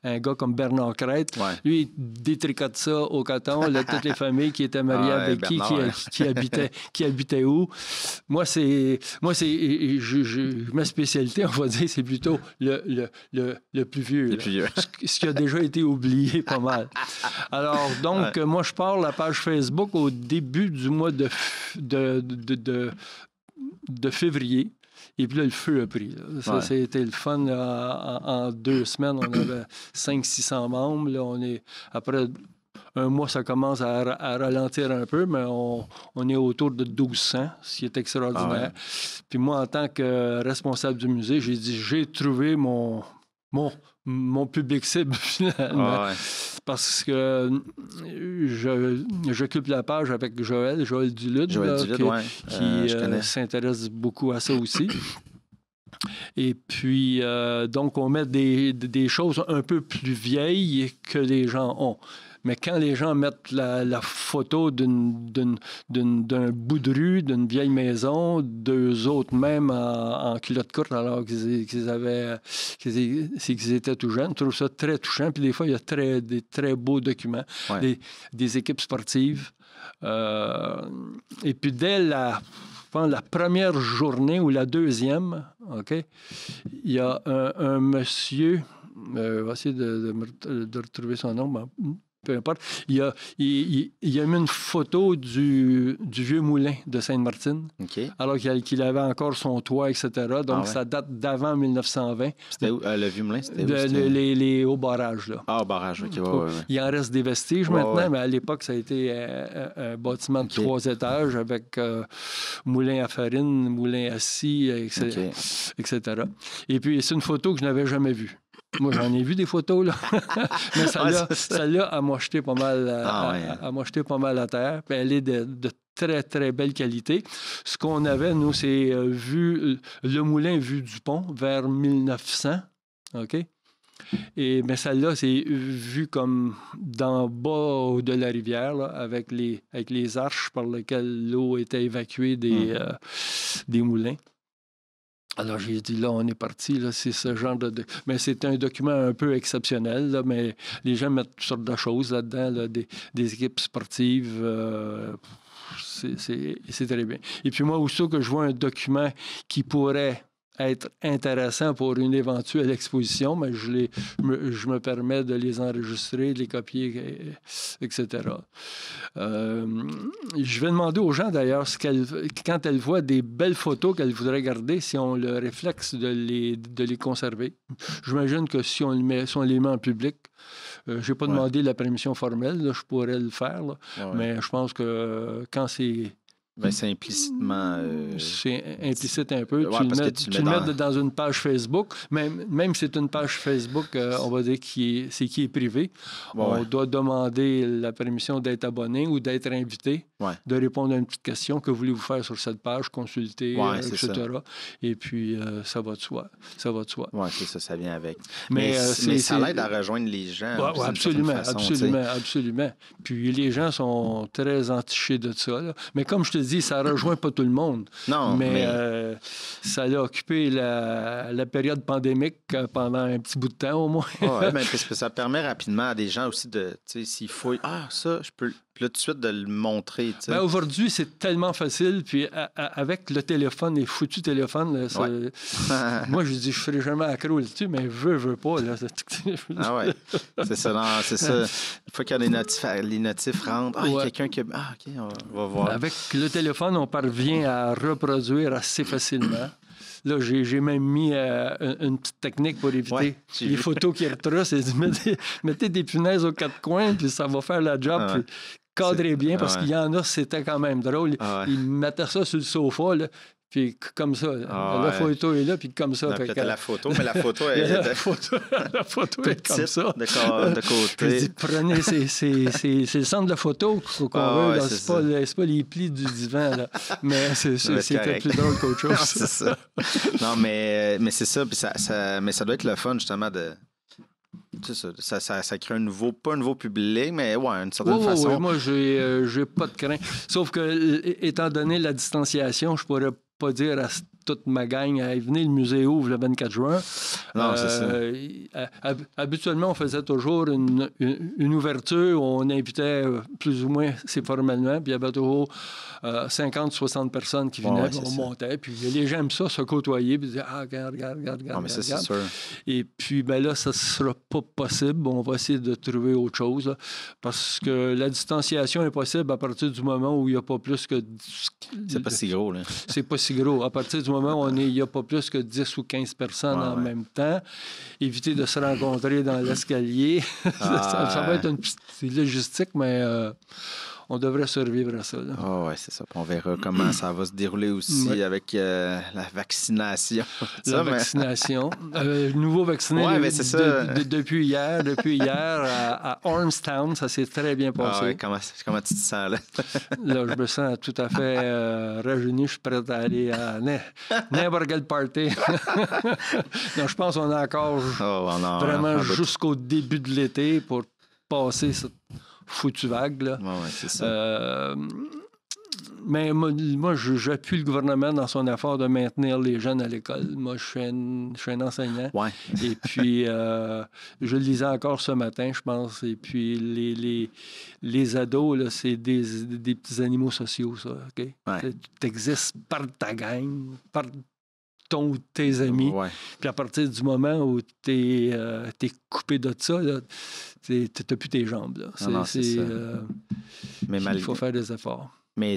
un gars comme Bernard Crête, lui, il détricote ça au coton, là, toutes les familles qui étaient mariées avec qui habitaient où. Moi, ma spécialité, on va dire, c'est plutôt le plus vieux. Le plus vieux. Ce qui a déjà été oublié pas mal. Alors, donc, moi, je pars la page Facebook au début du mois de février. Et puis là, le feu a pris. Ça, c'était le fun. En 2 semaines, on avait 500-600 membres. Là, après un mois, ça commence à ralentir un peu, mais on est autour de 1200, ce qui est extraordinaire. Puis moi, en tant que responsable du musée, j'ai dit, j'ai trouvé mon public cible, finalement. Parce que j'occupe la page avec Joël Dulude, qui s'intéresse beaucoup à ça aussi. Et puis, donc, on met des choses un peu plus vieilles que les gens ont. Mais quand les gens mettent la photo d'un bout de rue, d'une vieille maison, 2 autres même en culotte courte alors qu'ils étaient tout jeunes, je trouve ça très touchant. Puis des fois, il y a des très beaux documents, des équipes sportives. Et puis dès la première journée ou la deuxième, il y a un monsieur, je vais essayer de retrouver son nom, peu importe. Il a mis une photo du vieux moulin de Sainte-Martine, alors qu'il avait encore son toit, etc. Donc, ça date d'avant 1920. C'était où? Le vieux moulin, c'était où? Les hauts barrages, là. Ah, au barrage, OK. Il en reste des vestiges maintenant, mais à l'époque, ça a été un bâtiment de 3 étages avec moulin à farine, moulin à scie, etc. Et puis, c'est une photo que je n'avais jamais vue. Moi, j'en ai vu des photos, là. Mais celle-là, elle m'a jeté pas mal à terre. Puis elle est de très, très belle qualité. Ce qu'on avait, nous, c'est vu le moulin vu du pont vers 1900. OK? Mais celle-là, c'est vu comme d'en bas de la rivière, là, avec les arches par lesquelles l'eau était évacuée des moulins. Alors, j'ai dit, là, on est parti, là, c'est ce genre de... Mais c'est un document un peu exceptionnel, là, mais les gens mettent toutes sortes de choses là-dedans, là, des équipes sportives, c'est très bien. Et puis moi, aussitôt que je vois un document qui pourrait être intéressant pour une éventuelle exposition, mais je me permets de les enregistrer, de les copier, etc. Je vais demander aux gens, d'ailleurs, quand elles voient des belles photos qu'elles voudraient garder, si on le réflexe de les conserver. J'imagine que si on les met en public, je n'ai pas demandé la permission formelle, là, je pourrais le faire, là, mais je pense que quand c'est... Ben, c'est implicitement... C'est implicite un peu. Tu le mets dans une page Facebook. Même si c'est une page Facebook, on va dire qui est privée. On doit demander la permission d'être abonné ou d'être invité, de répondre à une petite question. Que voulez-vous faire sur cette page? Consulter, etc. Ça. Et puis, ça va de soi. Oui, c'est ça, ça vient avec. Mais ça l'aide à rejoindre les gens. Absolument. Puis, les gens sont très entichés de ça, là. Mais comme je te dis, ça ne rejoint pas tout le monde. Non, mais... ça a occupé la période pandémique pendant un petit bout de temps, au moins. Oui, parce que ça permet rapidement à des gens aussi de, tu sais, s'il faut... Ah, ça, je peux... Puis là, tout de suite, de le montrer, tu sais. Aujourd'hui, c'est tellement facile. Puis avec le téléphone, les foutus téléphones, là, moi, je dis, je ne ferai jamais accro là-dessus, mais veux pas. Là, c'est ça. C'est ça. Une fois que les notifs rentrent, il y a quelqu'un qui... Ah, OK, on va voir. Avec le téléphone, on parvient à reproduire assez facilement. Là, j'ai même mis une petite technique pour éviter les photos qui retroussent. Mettez des punaises aux 4 coins, puis ça va faire la job. Puis cadrez bien, parce qu'il y en a, c'était quand même drôle. Ils mettaient ça sur le sofa, là. Puis comme ça, la photo est là, puis comme ça. Donc, la photo, mais la photo est... la photo est comme ça. De côté. Je dis, prenez, c'est le centre de la photo qu'on veut. C'est pas les plis du divan, là. Mais c'était plus drôle qu'autre chose. C'est ça. Non, mais c'est ça. Puis mais ça doit être le fun, justement, de... Ça crée pas un nouveau public, mais une certaine façon. Oui, moi, j'ai pas de crainte. Sauf que, étant donné la distanciation, je pourrais pas dire à toute ma gang, venez, le musée ouvre le 24 juin. Non, c'est ça. Habituellement, on faisait toujours une ouverture où on invitait plus ou moins, c'est formellement, puis il y avait toujours 50-60 personnes qui venaient, on montait, puis les gens aiment ça, se côtoyer, puis dire, regarde. Non, mais ça, c'est sûr. Et puis, là, ça ne sera pas possible. On va essayer de trouver autre chose, là, parce que la distanciation est possible à partir du moment où il n'y a pas plus que... C'est pas si gros, là. C'est pas si gros. À partir du moment où il n'y a pas plus que 10 ou 15 personnes en même temps, éviter de se rencontrer dans l'escalier. Ça va être une petite logistique, mais on devrait survivre à ça. Oui, c'est ça. On verra comment ça va se dérouler aussi avec la vaccination. Vaccination. Nouveau vacciné depuis hier à Ormstown. Ça s'est très bien passé. Comment tu te sens, là? Là, je me sens tout à fait rajeuni. Je suis prêt à aller à n'importe quel party. Donc, je pense qu'on a encore vraiment jusqu'au début de l'été pour passer cette foutue vague, là. C'est ça. Mais moi, j'appuie le gouvernement dans son effort de maintenir les jeunes à l'école. Moi, je suis un enseignant. Et puis, je le lisais encore ce matin, je pense. Et puis, les ados, là, c'est des petits animaux sociaux, ça. OK? Tu existes par ta gang, par ton ou tes amis. Ouais. Puis à partir du moment où tu es coupé de ça, tu n'as plus tes jambes. Là. Non, c'est ça. Mais il faut faire des efforts. Mais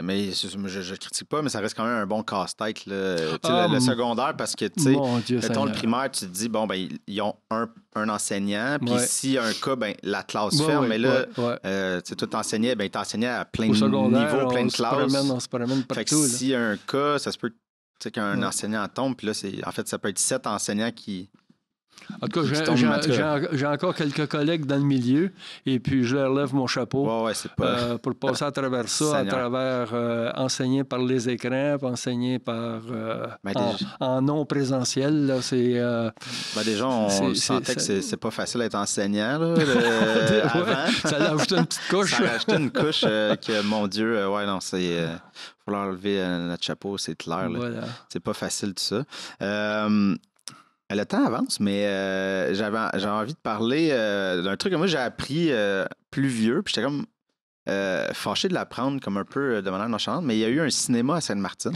mais je critique pas, mais ça reste quand même un bon casse-tête. Le secondaire, parce que, tu sais, mettons le primaire, tu te dis, bon, ben, ils ont un enseignant, puis s'il y a un cas, ben, la classe ferme. Mais là, tu sais, toi, t'enseignais, ben, t'enseignais à plein de niveaux, plein de classes. On se promène partout. Fait que s'il y a un cas, ça se peut, tu sais, qu'un enseignant tombe, puis là, en fait, ça peut être 7 enseignants qui. En tout cas, j'ai encore quelques collègues dans le milieu et puis je leur lève mon chapeau pour passer à travers ça, à travers enseigner par les écrans, enseigner par en non présentiel. Là, déjà, on sentait que c'est pas facile d'être enseignant là, avant. Ça l'a ajouté une petite couche. Ça a ajouté une couche que, mon Dieu, il faut leur lever notre chapeau, c'est clair. Là. Voilà. C'est pas facile tout ça. Le temps avance, mais j'avais envie de parler d'un truc que moi j'ai appris plus vieux, puis j'étais comme fâché de l'apprendre comme un peu de manière nonchalante, mais il y a eu un cinéma à Sainte-Martine.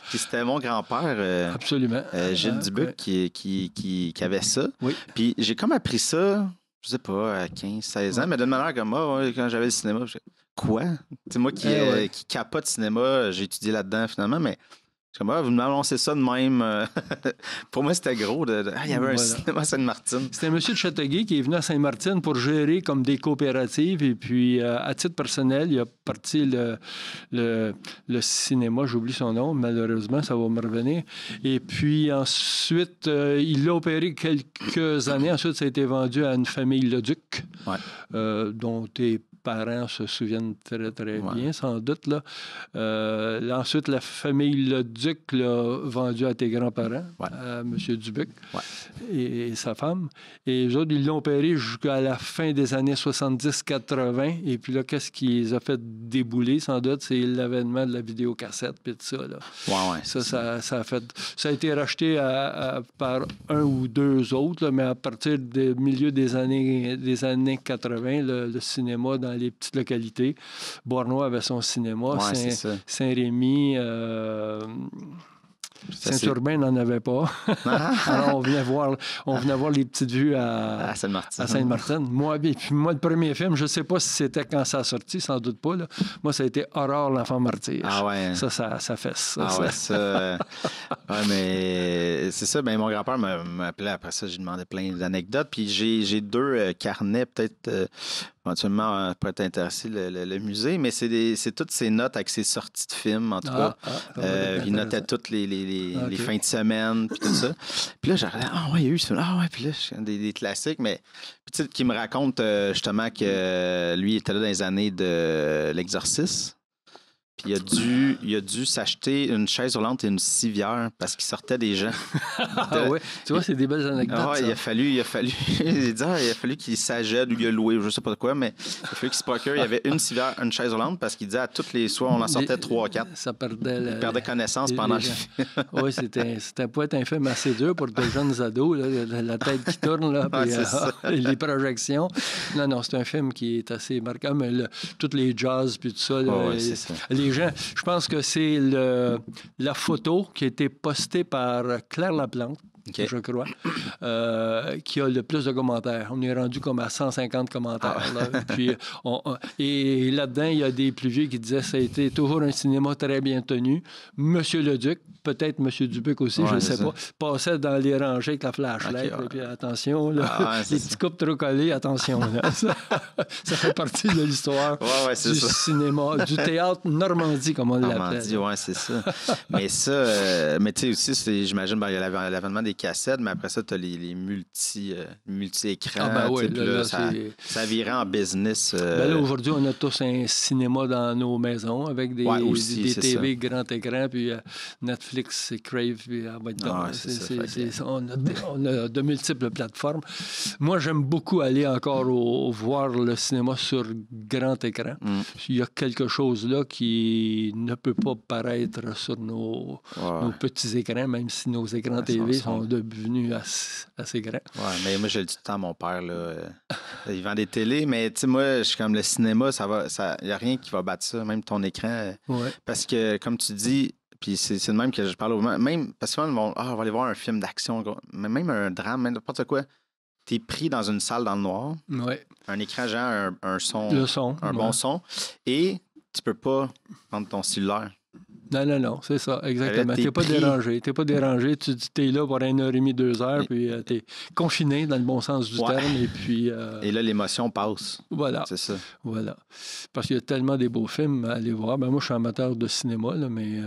Puis c'était mon grand-père, absolument, Gilles Dubuc, qui avait ça. Oui. Puis j'ai comme appris ça, je sais pas, à 15, 16 ans, mais d'une manière comme moi, quand j'avais le cinéma, quoi? C'est moi qui capote cinéma, j'ai étudié là-dedans finalement, mais vous m'annoncez ça de même. Pour moi, c'était gros. Il y avait un cinéma à Sainte-Martine. C'était un monsieur de Châteauguay qui est venu à Sainte-Martine pour gérer comme des coopératives. Et puis, à titre personnel, il a parti le cinéma. J'oublie son nom, malheureusement, ça va me revenir. Et puis, ensuite, il l'a opéré quelques années. Ensuite, ça a été vendu à une famille Leduc, dont tes parents se souviennent très, très bien, sans doute. Là. Ensuite, la famille Leduc l'a vendu à tes grands-parents, à M. Dubuc et sa femme. Et eux autres, ils l'ont opéré jusqu'à la fin des années 70-80. Et puis là, qu'est-ce qui les a fait débouler, sans doute? C'est l'avènement de la vidéocassette puis tout ça. Là. Ça a été racheté par un ou deux autres, là, mais à partir du milieu des années 80, le cinéma dans les petites localités. Bournois avait son cinéma. Saint-Rémy, Saint-Urbain n'en avait pas. Alors, on venait voir les petites vues à Sainte-Martine. Moi, le premier film, je ne sais pas si c'était quand ça a sorti, sans doute pas. Là. Moi, ça a été Aurore, l'enfant martyr. Ça fesse. Mais c'est ça. Ben, mon grand-père m'appelait après ça. J'ai demandé plein d'anecdotes. Puis j'ai 2 carnets, peut-être... éventuellement, pourrait t'intéresser le musée, mais c'est toutes ces notes avec ses sorties de films, en tout cas. Il notait toutes les fins de semaine, puis tout ça. Puis là, j'ai regardé, il y a eu ça. Puis là, des classiques, mais puis qui me raconte justement que lui, il était là dans les années de l'Exorcisme. Puis il a dû s'acheter une chaise roulante et une civière parce qu'il sortait des gens. Tu vois, c'est des belles anecdotes. Il a fallu qu'il s'agède ou qu'il a loué, je sais pas de quoi, mais il a fallu qu'il se procure. Il y avait une civière, une chaise roulante parce qu'il disait à toutes les soirs, on en sortait 3-4. Ça perdait il perdait connaissance pendant le film. Oui, c'était pas être un film assez dur pour de jeunes ados, là, la tête qui tourne, là, puis, les projections. Non, c'est un film qui est assez marquant, mais toutes les jazz puis tout ça. Là, c'est ça. Les gens, je pense que c'est la photo qui a été postée par Claire Laplante, je crois, qui a le plus de commentaires. On est rendu comme à 150 commentaires. Là. Puis et là-dedans, il y a des plus vieux qui disaient que ça a été toujours un cinéma très bien tenu. Monsieur Leduc, peut-être Monsieur Dubuc aussi, je ne sais pas, passait dans les rangées avec la flashlight. Puis attention, là, les petits coupes trop collés, attention. Là, ça fait partie de l'histoire du cinéma, du théâtre Normandie, comme on l'appelle. Normandie, c'est ça. Mais ça, mais tu sais aussi, j'imagine, il y a l'avènement des cassettes, mais après ça, tu as les multi-écrans. Ça virait en business. Là, aujourd'hui, on a tous un cinéma dans nos maisons avec des TV grand écran, puis Netflix, Crave, puis on a de multiples plateformes. Moi, j'aime beaucoup aller encore voir le cinéma sur grand écran. Il y a quelque chose là qui ne peut pas paraître sur nos petits écrans, même si nos écrans TV sont devenus assez grands. Mais moi, je le dis tout le temps à mon père, là, il vend des télés, mais tu sais, moi, je suis comme le cinéma, il n'y a rien qui va battre ça, même ton écran. Parce que, comme tu dis, Puis c'est de même que je parle aux gens. Même, parce que souvent, on va aller voir un film d'action, mais même un drame, même n'importe quoi. T'es pris dans une salle dans le noir. Ouais. Un écran géant, un son. Le son. Un bon son. Et tu peux pas prendre ton cellulaire. Non, c'est ça, exactement. T'es pas dérangé. T'es pas dérangé. Tu es là pour 1h30, 2 heures, puis t'es confiné dans le bon sens du terme. Et puis. Et là, l'émotion passe. Voilà. C'est ça. Voilà. Parce qu'il y a tellement des beaux films à aller voir. Ben, moi, je suis amateur de cinéma, là, mais.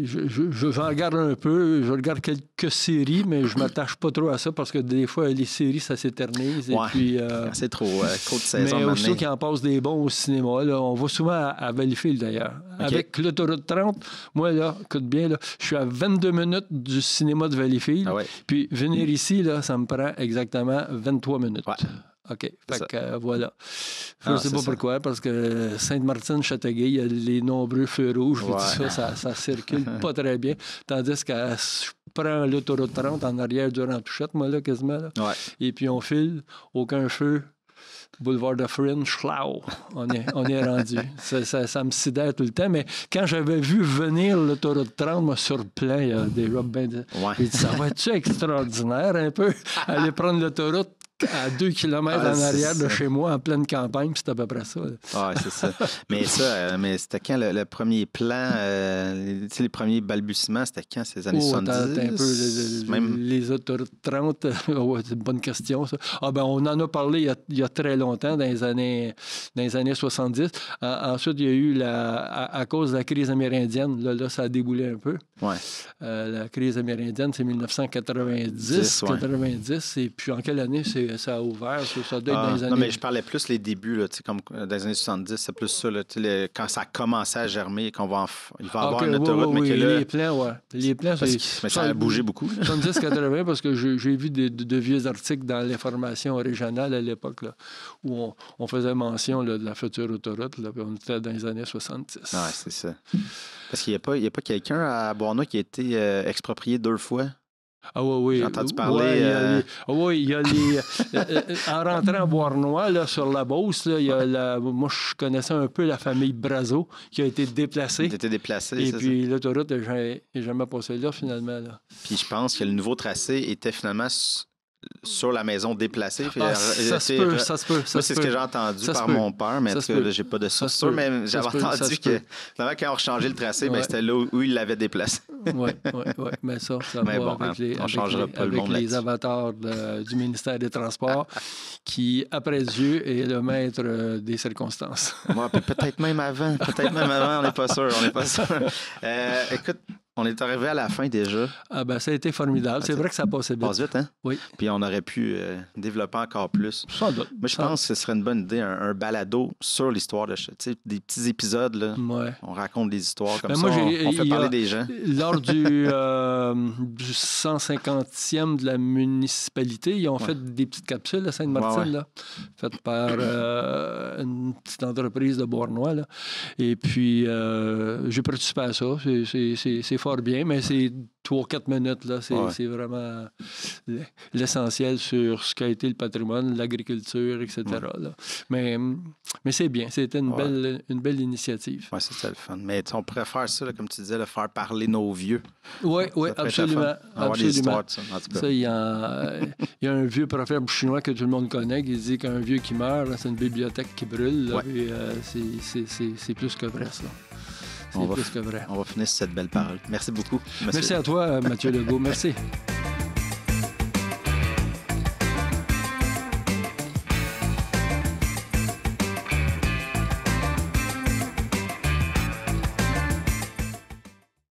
J'en regarde un peu, je regarde quelques séries, mais je ne m'attache pas trop à ça parce que des fois, les séries, ça s'éternise. Ouais, et puis, c'est trop de saison. Mais aussi qu'il en passe des bons au cinéma. Là, on va souvent à Valleyfield, d'ailleurs. Okay. Avec l'autoroute 30, moi, là, écoute bien, là, je suis à 22 minutes du cinéma de Valleyfield. Ah ouais. Puis venir ici, là, ça me prend exactement 23 minutes. Ouais. OK. Fait que voilà. Je ne sais pas pourquoi, parce que Sainte-Martine-Châteauguay, il y a les nombreux feux rouges, tout ça circule pas très bien. Tandis que je prends l'autoroute 30 en arrière du Rentouchette, moi, là, quasiment. Là. Ouais. Et puis on file, aucun feu. Boulevard de Fringe, schlau, on est rendu. Ça me sidère tout le temps. Mais quand j'avais vu venir l'autoroute 30, moi, sur le plan, il y a déjà j'ai dit, ça va être extraordinaire un peu, aller prendre l'autoroute à 2 km en arrière de chez moi, en pleine campagne, puis c'est à peu près ça. Oui, c'est ça. Mais c'était quand le premier plan, les premiers balbutiements, c'était quand, ces années 70? Un peu les autoroutes 30, c'est une bonne question, ça. On en a parlé il y a très longtemps, dans les années 70. Ensuite, il y a eu, à cause de la crise amérindienne, là, ça a déboulé un peu. Ouais. La crise amérindienne, c'est 1990. Et puis, en quelle année ça a ouvert? Ça doit être dans les années... Non, mais je parlais plus les débuts, là, comme dans les années 70, c'est plus ça, là, quand ça a commencé à germer, il va y avoir une autoroute, mais que là... Les plans, Les plans, mais ça a bougé beaucoup. 70-80, parce que j'ai vu de vieux articles dans l'information régionale à l'époque, là, où on faisait mention là, de la future autoroute, là, puis on était dans les années 70. Oui, c'est ça. Parce qu'il n'y a pas quelqu'un à Bournois qui a été exproprié 2 fois? Ah oui. J'ai entendu parler. Il y a les. En rentrant à Bournois, là, sur la Beauce, là, moi, je connaissais un peu la famille Brazo qui a été déplacée. Et puis l'autoroute n'est jamais passée là, finalement. Là. Puis je pense que le nouveau tracé était finalement sur la maison déplacée. Ça se peut. Moi, c'est ce que j'ai entendu par mon père, mais en tout cas, j'ai pas de source sûre, mais j'avais entendu que finalement, quand on changeait le tracé, c'était là où il l'avait déplacé. Oui. Mais ça va avec les avatars du ministère des Transports qui, après Dieu, est le maître des circonstances. Peut-être même avant, on n'est pas sûr. Écoute, on est arrivé à la fin déjà. Ça a été formidable. C'est vrai que ça passait vite. Passe vite, hein? Oui. Puis on aurait pu développer encore plus. Sans doute. Moi, je pense que ce serait une bonne idée, un balado sur l'histoire de des petits épisodes. Là. Ouais. On raconte des histoires comme ça. On fait parler des gens. Lors du 150e de la municipalité, ils ont fait des petites capsules à Sainte-Martine, là, faites par une petite entreprise de Bournois. Là. Et puis, j'ai participé à ça. C'est fort bien, mais c'est 3-4 minutes. Là. C'est vraiment l'essentiel sur ce qu'a été le patrimoine, l'agriculture, etc. Là. Mais c'est bien. C'était une belle initiative. Oui, c'était le fun. Mais on pourrait faire ça, là, comme tu disais, faire parler nos vieux. Oui, absolument. Avoir des histoires de ça, en tout cas. Il y a un vieux proverbe chinois que tout le monde connaît qui dit qu'un vieux qui meurt, là, c'est une bibliothèque qui brûle. Là, et, c'est plus que vrai, ça. C'est plus que vrai. On va finir sur cette belle parole. Merci beaucoup. Merci à toi, Mathieu Legault. Merci.